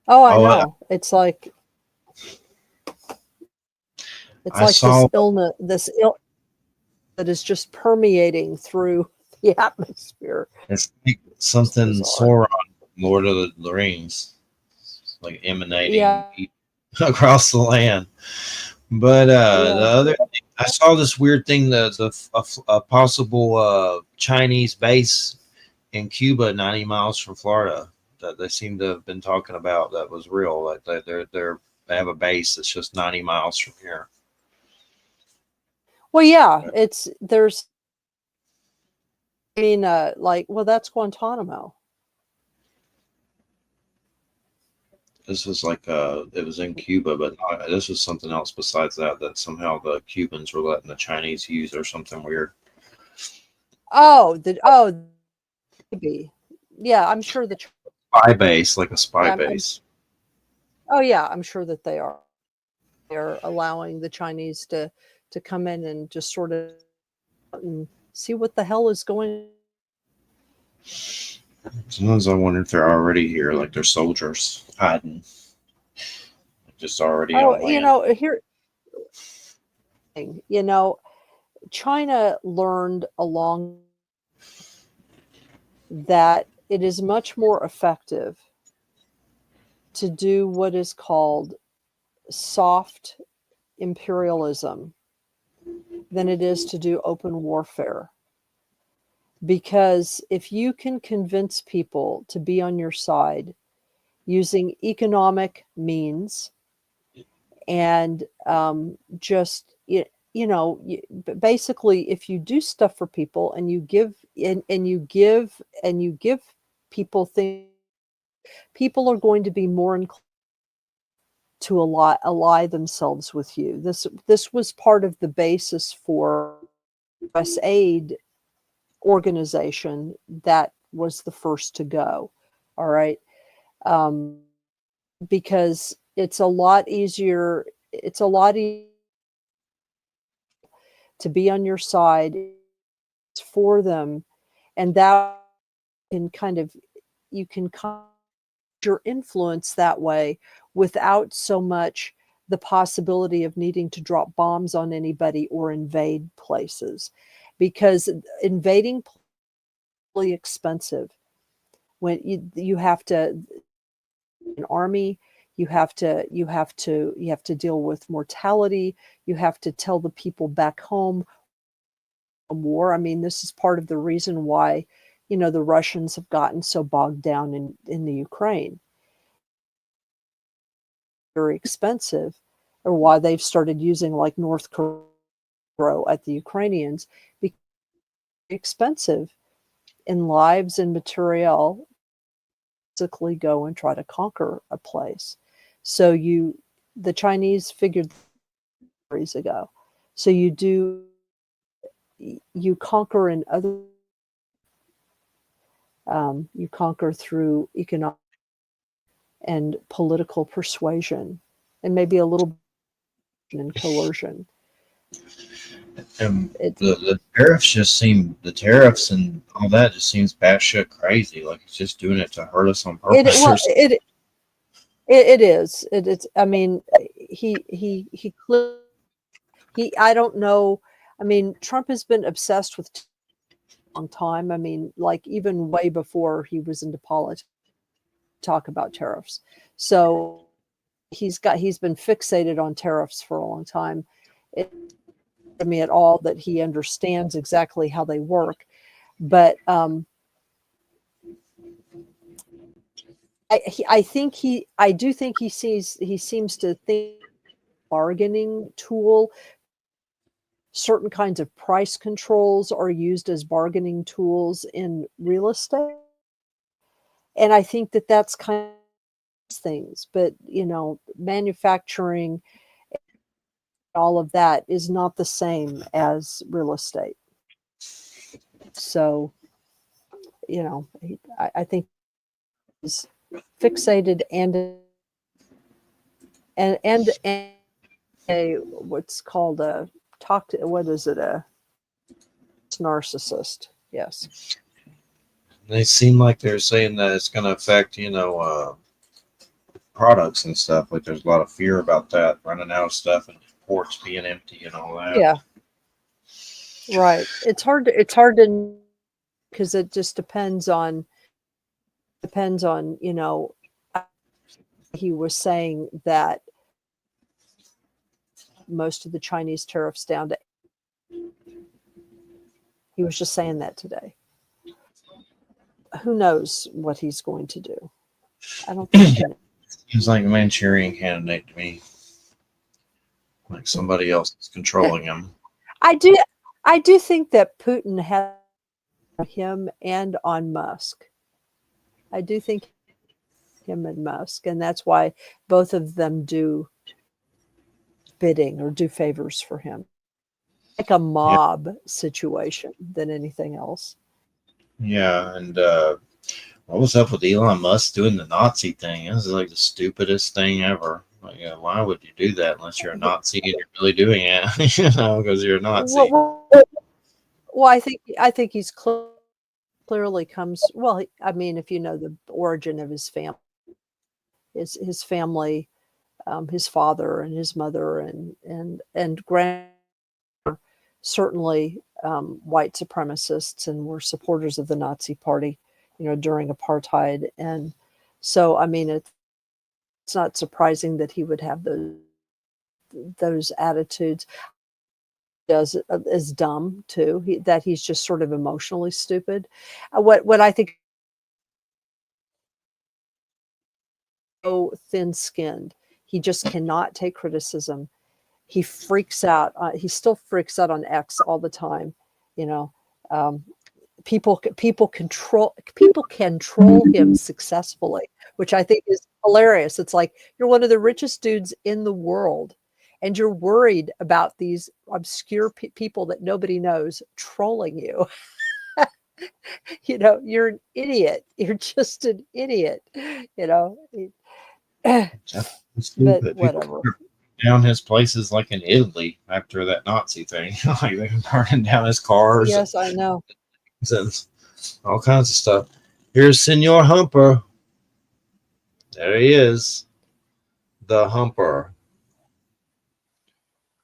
Oh, I Oh, know. It's like I this saw. illness, that is just permeating through the atmosphere. It's like It's something bizarre. Sauron, Lord of the Rings, like emanating Yeah. across the land. But Yeah. the other, I saw this weird thing, a possible Chinese base in Cuba, 90 miles from Florida, that they seem to have been talking about. That was real. Like they have a base that's just 90 miles from here. Well, yeah, there's, I mean, like, well, that's Guantanamo. This was like it was in Cuba, but this was something else besides that. That somehow the Cubans were letting the Chinese use, or something weird. Maybe. Yeah, I'm sure Spy base, like a spy I'm, base. oh yeah, I'm sure that they're allowing the Chinese to come in and just sort of and see what the hell is going. Sometimes I wonder if they're already here, like they're soldiers hiding, just already Oh, on land. here, you know, China learned along that it is much more effective to do what is called soft imperialism than it is to do open warfare. Because if you can convince people to be on your side using economic means, and just basically, if you do stuff for people and you give and you give people things, people are going to be more inclined to ally themselves with you. This was part of the basis for US aid organization that was the first to go. All right. Um, because it's a lot easier. It's a lot easier to be on your side for them, and that can kind of you can your influence that way without so much the possibility of needing to drop bombs on anybody or invade places, because invading is really expensive. When you have to an army, you have to deal with mortality, you have to tell the people back home war. I mean, this is part of the reason why the Russians have gotten so bogged down in the Ukraine. Very expensive, or why they've started using like North Korea at the Ukrainians, because it's expensive in lives and material, physically go and try to conquer a place. So the Chinese figured years ago. So you conquer in other, you conquer through economic and political persuasion, and maybe a little bit in coercion. And It, the tariffs and all that just seems batshit crazy. Like it's just doing it to hurt us on it purpose. well it is. It's. I mean, he I don't know. I mean, Trump has been obsessed with a long time. I mean, like even way before he was into politics, talk about tariffs. So he's been fixated on tariffs for a long time. It, I mean, at all that he understands exactly how they work. But I do think he seems to think bargaining tool. Certain kinds of price controls are used as bargaining tools in real estate. And I think that that's kind of things, but manufacturing, all of that is not the same as real estate. So, I think he's fixated and a what's called a what is it, a narcissist. Yes. They seem like they're saying that it's going to affect, products and stuff. Like there's a lot of fear about that, running out of stuff and ports being empty and all that. Yeah. Right. It's hard to, because it just depends on, he was saying that most of the Chinese tariffs down to, he was just saying that today. Who knows what he's going to do? I don't think he knows. He's like a Manchurian candidate to me. Like somebody else is controlling him. I do think that Putin has him and on Musk. I do think him and Musk, and that's why both of them do bidding or do favors for him. Like a mob situation than anything else. Yeah, and what was up with Elon Musk doing the Nazi thing? This is like the stupidest thing ever. Like, why would you do that unless you're a Nazi and you're really doing it? Because you're a Nazi. Well, I think he's clearly comes. Well, I mean, if you know the origin of his family, his family, his father and his mother and grand, certainly white supremacists and were supporters of the Nazi Party, during apartheid. And so, I mean, it's not surprising that he would have those attitudes. Is dumb too. That he's just sort of emotionally stupid. What I think, so thin-skinned, he just cannot take criticism. He freaks out. He still freaks out on X all the time. People can troll him successfully, which I think is hilarious. It's like, you're one of the richest dudes in the world, and you're worried about these obscure people that nobody knows trolling you. You're an idiot. You're just an idiot. But whatever. Down his places like in Italy after that Nazi thing. Like they burning down his cars. Yes, I know. And all kinds of stuff. Here's Senor Humper. There he is. The Humper.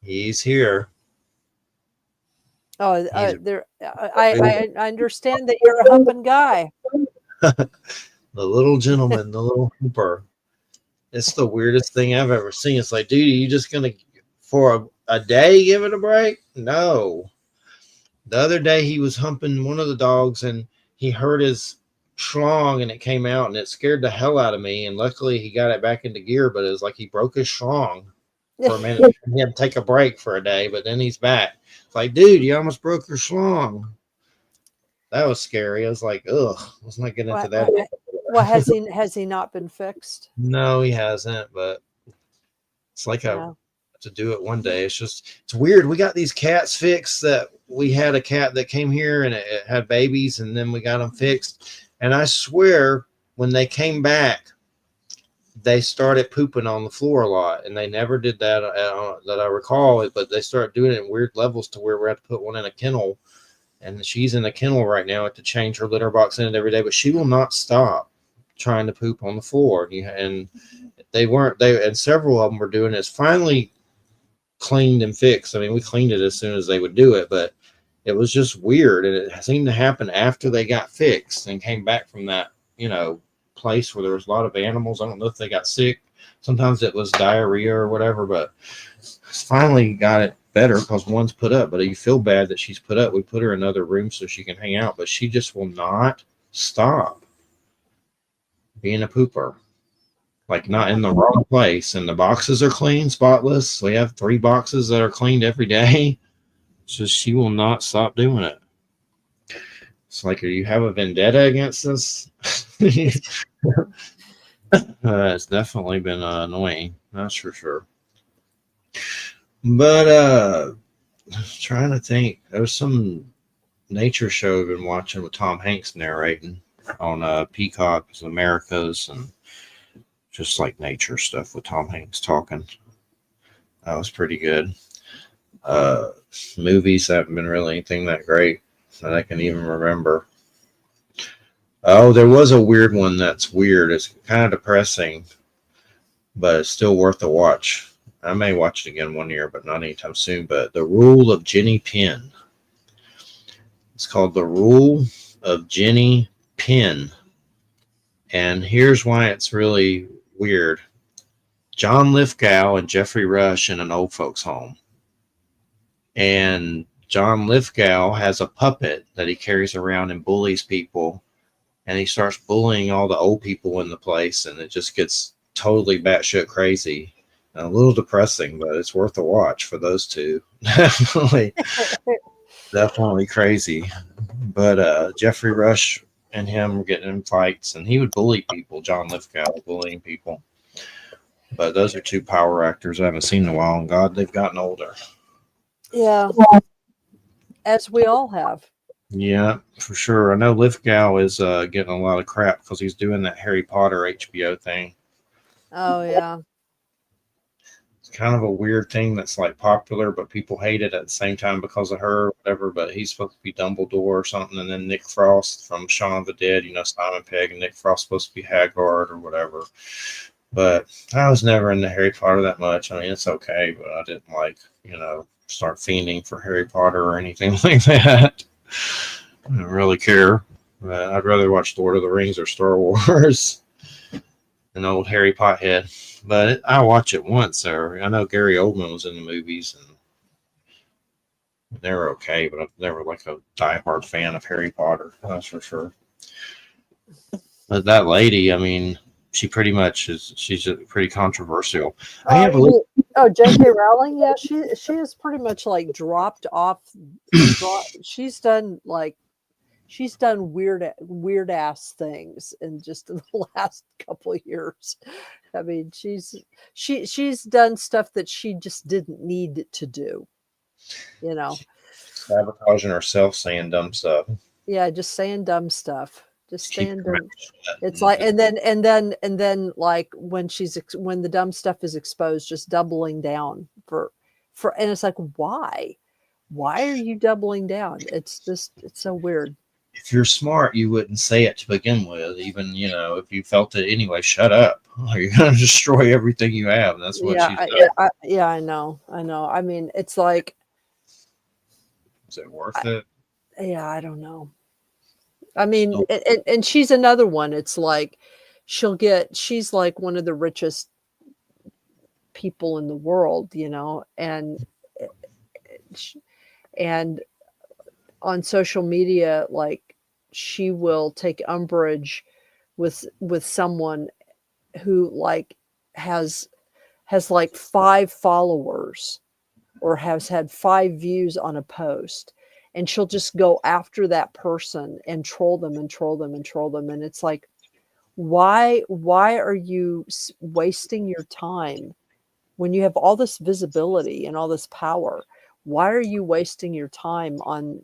He's here. Oh, I understand that you're a humping guy. The little gentleman, the little Humper. It's the weirdest thing I've ever seen. It's like, dude, are you just going to, for a day, give it a break? No. The other day, he was humping one of the dogs, and he hurt his schlong, and it came out, and it scared the hell out of me. And luckily, he got it back into gear, but it was like he broke his schlong for a minute. He had to take a break for a day, but then he's back. It's like, dude, you almost broke your schlong. That was scary. I was like, ugh, let's not get into that. Well, has he not been fixed? No, he hasn't, but it's like to do it one day. It's weird. We got these cats fixed. That we had a cat that came here and it had babies, and then we got them fixed. And I swear, when they came back, they started pooping on the floor a lot, and they never did that that I recall it. But they started doing it in weird levels to where we had to put one in a kennel. And she's in a kennel right now. I have to change her litter box in it every day, but she will not stop trying to poop on the floor. And and several of them were doing it. Finally cleaned and fixed. I mean, we cleaned it as soon as they would do it, but it was just weird. And it seemed to happen after they got fixed and came back from that, place where there was a lot of animals. I don't know if they got sick. Sometimes it was diarrhea or whatever, but finally got it better because one's put up, but you feel bad that she's put up. We put her in another room so she can hang out, but she just will not stop being a pooper. Like not in the wrong place. And the boxes are clean, spotless. We have 3 boxes that are cleaned every day. It's just she will not stop doing it. It's like, you have a vendetta against us? It's definitely been annoying. That's for sure. But trying to think, there was some nature show I've been watching with Tom Hanks narrating on Peacock's Americas, and just like nature stuff with Tom Hanks talking. That was pretty good. Movies haven't been really anything that great that I can even remember. Oh, there was a weird one that's weird. It's kind of depressing, but it's still worth a watch. I may watch it again one year, but not anytime soon. But The Rule of Jenny Penn. It's called The Rule of Jenny Penn. And here's why it's really weird. John Lithgow and Jeffrey Rush in an old folks home. And John Lithgow has a puppet that he carries around and bullies people. And he starts bullying all the old people in the place. And it just gets totally batshit crazy. And a little depressing, but it's worth a watch for those two. Definitely crazy. But Jeffrey Rush and him were getting in fights. And he would bully people. John Lithgow bullying people. But those are 2 power actors I haven't seen in a while. And God, they've gotten older. Yeah. As we all have. Yeah, for sure. I know Lithgow is getting a lot of crap because he's doing that Harry Potter HBO thing. Oh, yeah. It's kind of a weird thing that's like popular, but people hate it at the same time because of her or whatever. But he's supposed to be Dumbledore or something. And then Nick Frost from Shaun of the Dead, Simon Pegg, and Nick Frost supposed to be Haggard or whatever. But I was never into Harry Potter that much. I mean, it's okay, but I didn't start fiending for Harry Potter or anything like that. I don't really care. But I'd rather watch Lord of the Rings or Star Wars than old Harry Pothead. But I watch it once. Or I know Gary Oldman was in the movies, and they were okay, but I've never like a diehard fan of Harry Potter. That's for sure. But that lady, I mean, she pretty much is. She's pretty controversial. J.K. Rowling, yeah, she is pretty much like dropped off. She's done weird ass things in just the last couple of years. I mean, she's done stuff that she just didn't need to do. Sabotaging herself, saying dumb stuff. Yeah, just saying dumb stuff. Just saying dumb. It's like, and then like when the dumb stuff is exposed, just doubling down for, and it's like, why are you doubling down? It's so weird. If you're smart, you wouldn't say it to begin with. Even, if you felt it anyway, shut up. You're going to destroy everything you have. That's what she's done. I know. I mean, it's like, is it worth it? Yeah, I don't know. I mean, and she's another one. It's like she's like one of the richest people in the world, and on social media, like she will take umbrage with someone who like has like 5 followers or has had 5 views on a post. And she'll just go after that person and troll them. And it's like, why are you wasting your time when you have all this visibility and all this power? Why are you wasting your time on,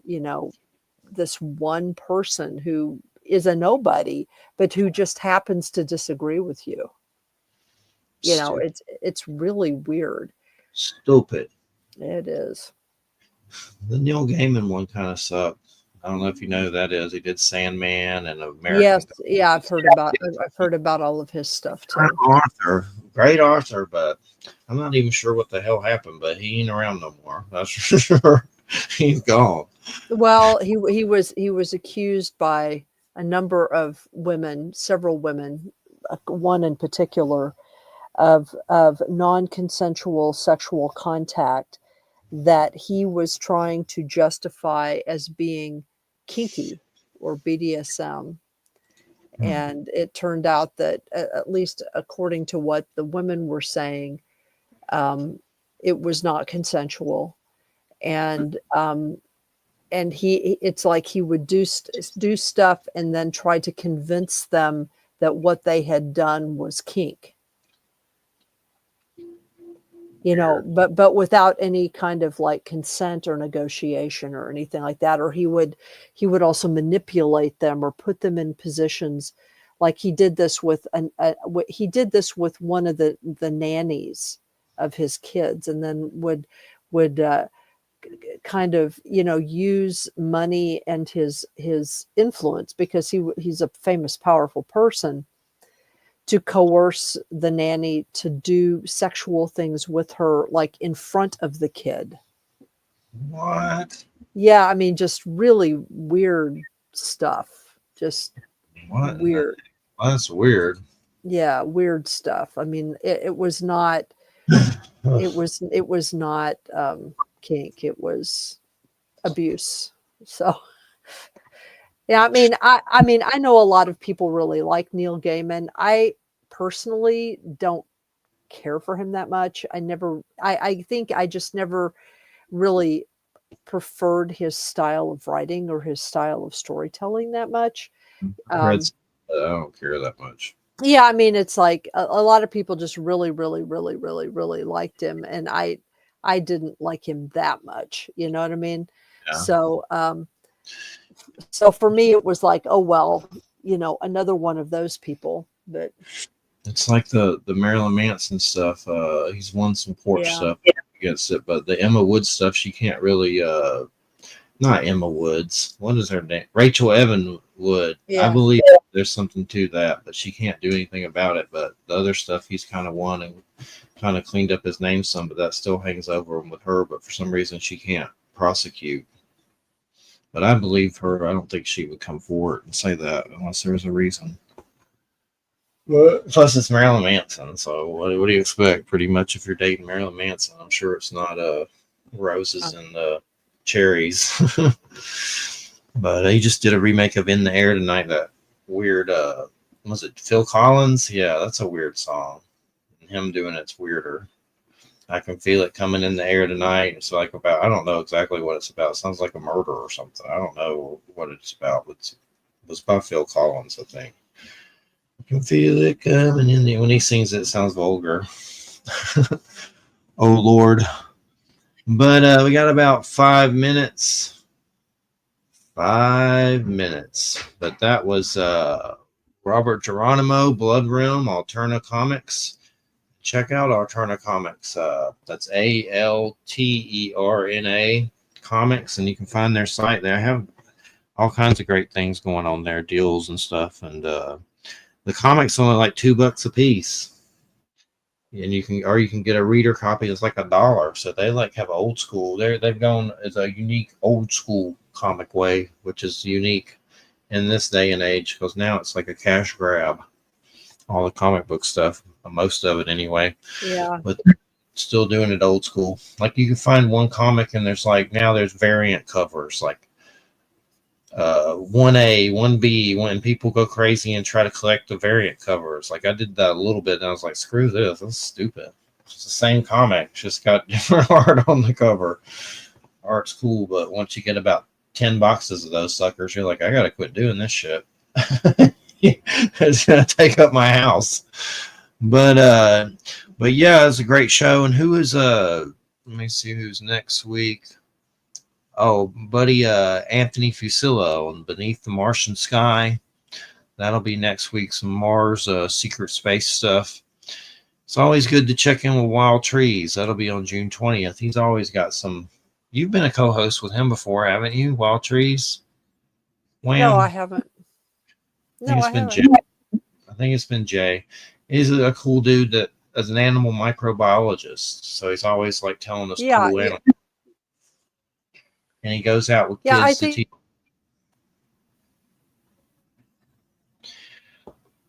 this one person who is a nobody, but who just happens to disagree with you? It's really weird. Stupid. It is. The Neil Gaiman one kind of sucked. I don't know if you know who that is. He did Sandman and American. Yes, yeah, I've heard about all of his stuff too. Great author, but I'm not even sure what the hell happened. But he ain't around no more. That's for sure. He's gone. Well, he was accused by a number of women, several women, one in particular, of non-consensual sexual contact that he was trying to justify as being kinky or BDSM. And it turned out that, at least according to what the women were saying, it was not consensual. And it's like he would do stuff and then try to convince them that what they had done was kink. But without any kind of like consent or negotiation or anything like that. Or he would also manipulate them or put them in positions. Like he did this with one of the nannies of his kids, and then would kind of use money and his influence, because he's a famous, powerful person, to coerce the nanny to do sexual things with her, like in front of the kid. What? Yeah, I mean, just really weird stuff. Just What? weird. That's weird. Yeah, weird stuff. I mean, it was not. It was not kink. It was abuse. So. Yeah, I mean, I know a lot of people really like Neil Gaiman. I personally don't care for him that much. I think I just never really preferred his style of writing or his style of storytelling that much. I don't care that much. Yeah, I mean, it's like a lot of people just really, really, really, really, really liked him, and I didn't like him that much. You know what I mean? Yeah. So for me, it was like, oh, well, another one of those people. But it's like the Marilyn Manson stuff. He's won some court stuff against it, but the Emma Woods stuff, she can't really. Not Emma Woods. What is her name? Rachel Evan Wood. Yeah. I believe there's something to that, but she can't do anything about it. But the other stuff, he's kind of won and kind of cleaned up his name some, but that still hangs over him with her. But for some reason, she can't prosecute. But I believe her. I don't think she would come forward and say that unless there's a reason. But plus, it's Marilyn Manson. So what do you expect? Pretty much, if you're dating Marilyn Manson, I'm sure it's not roses and cherries. But he just did a remake of In the Air Tonight. That weird. Was it Phil Collins? Yeah, that's a weird song. And him doing it's weirder. I can feel it coming in the air tonight. It's like about, I don't know exactly what it's about. It sounds like a murder or something. I don't know what it's about. It was by Phil Collins, I think. I can feel it coming in there. When he sings it, it sounds vulgar. Oh, Lord. But we got about 5 minutes. 5 minutes. But that was Robert Geronimo, Blood Realm, Alterna Comics. Check out Alterna Comics. That's ALTERNA Comics, and you can find their site there. I have all kinds of great things going on there, deals and stuff. And the comics only like $2 a piece, and you can get a reader copy. It's like $1. So they like have old school. They've gone as a unique old school comic way, which is unique in this day and age, because now it's like a cash grab. All the comic book stuff, most of it anyway. Yeah. But still doing it old school. Like you can find one comic and there's variant covers, like 1A, 1B, when people go crazy and try to collect the variant covers. Like I did that a little bit and I was like, screw this, that's stupid. It's the same comic, just got different art on the cover. Art's cool, but once you get about 10 boxes of those suckers, you're like, I gotta quit doing this shit. It's gonna take up my house. But yeah, it's a great show. And who is let me see who's next week. Oh, buddy, Anthony Fusillo on Beneath the Martian Sky. That'll be next week. Some Mars secret space stuff. It's always good to check in with Wild Trees. That'll be on June 20th. He's always got some. You've been a co-host with him before, haven't you? Wild Trees. No, I haven't. I think it's been Jay. He's a cool dude that is an animal microbiologist. So he's always like telling us cool animals. And he goes out with kids to teach.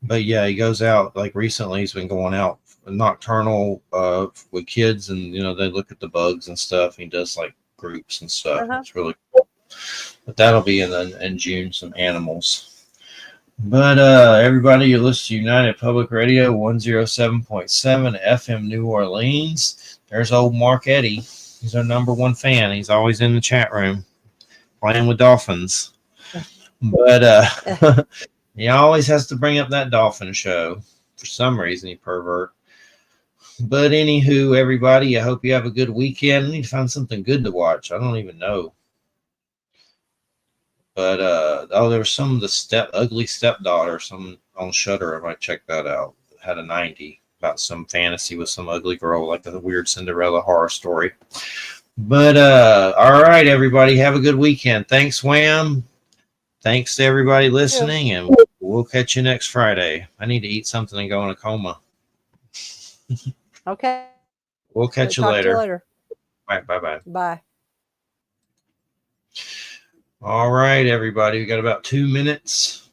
But yeah, he goes out, like recently he's been going out nocturnal with kids, and they look at the bugs and stuff. He does like groups and stuff. It's really cool. But that'll be in June, some animals. But everybody, you listen to United Public Radio 107.7 FM New Orleans. There's old Mark Eddy. He's our #1 fan. He's always in the chat room playing with dolphins. But he always has to bring up that dolphin show. For some reason, he pervert. But anywho, everybody, I hope you have a good weekend. I need to find something good to watch. I don't even know. But there was some of the ugly stepdaughter, some on Shudder. I might check that out. It had a 90 about some fantasy with some ugly girl, like a weird Cinderella horror story. But all right, everybody, have a good weekend. Thanks, Wham. Thanks to everybody listening, and we'll catch you next Friday. I need to eat something and go in a coma. Okay. We'll catch you later. All right, bye. Bye. All right, everybody. We got about 2 minutes.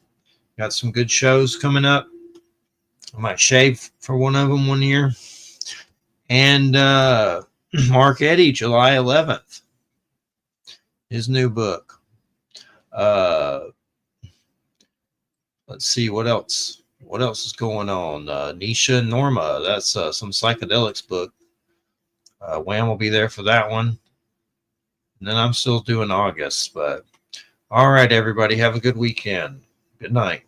Got some good shows coming up. I might shave for one of them one year. And Mark Eddy, July 11th. His new book. Let's see what else. What else is going on? Nisha and Norma. That's some psychedelics book. Wham will be there for that one. And then I'm still doing August, but all right, everybody, have a good weekend. Good night.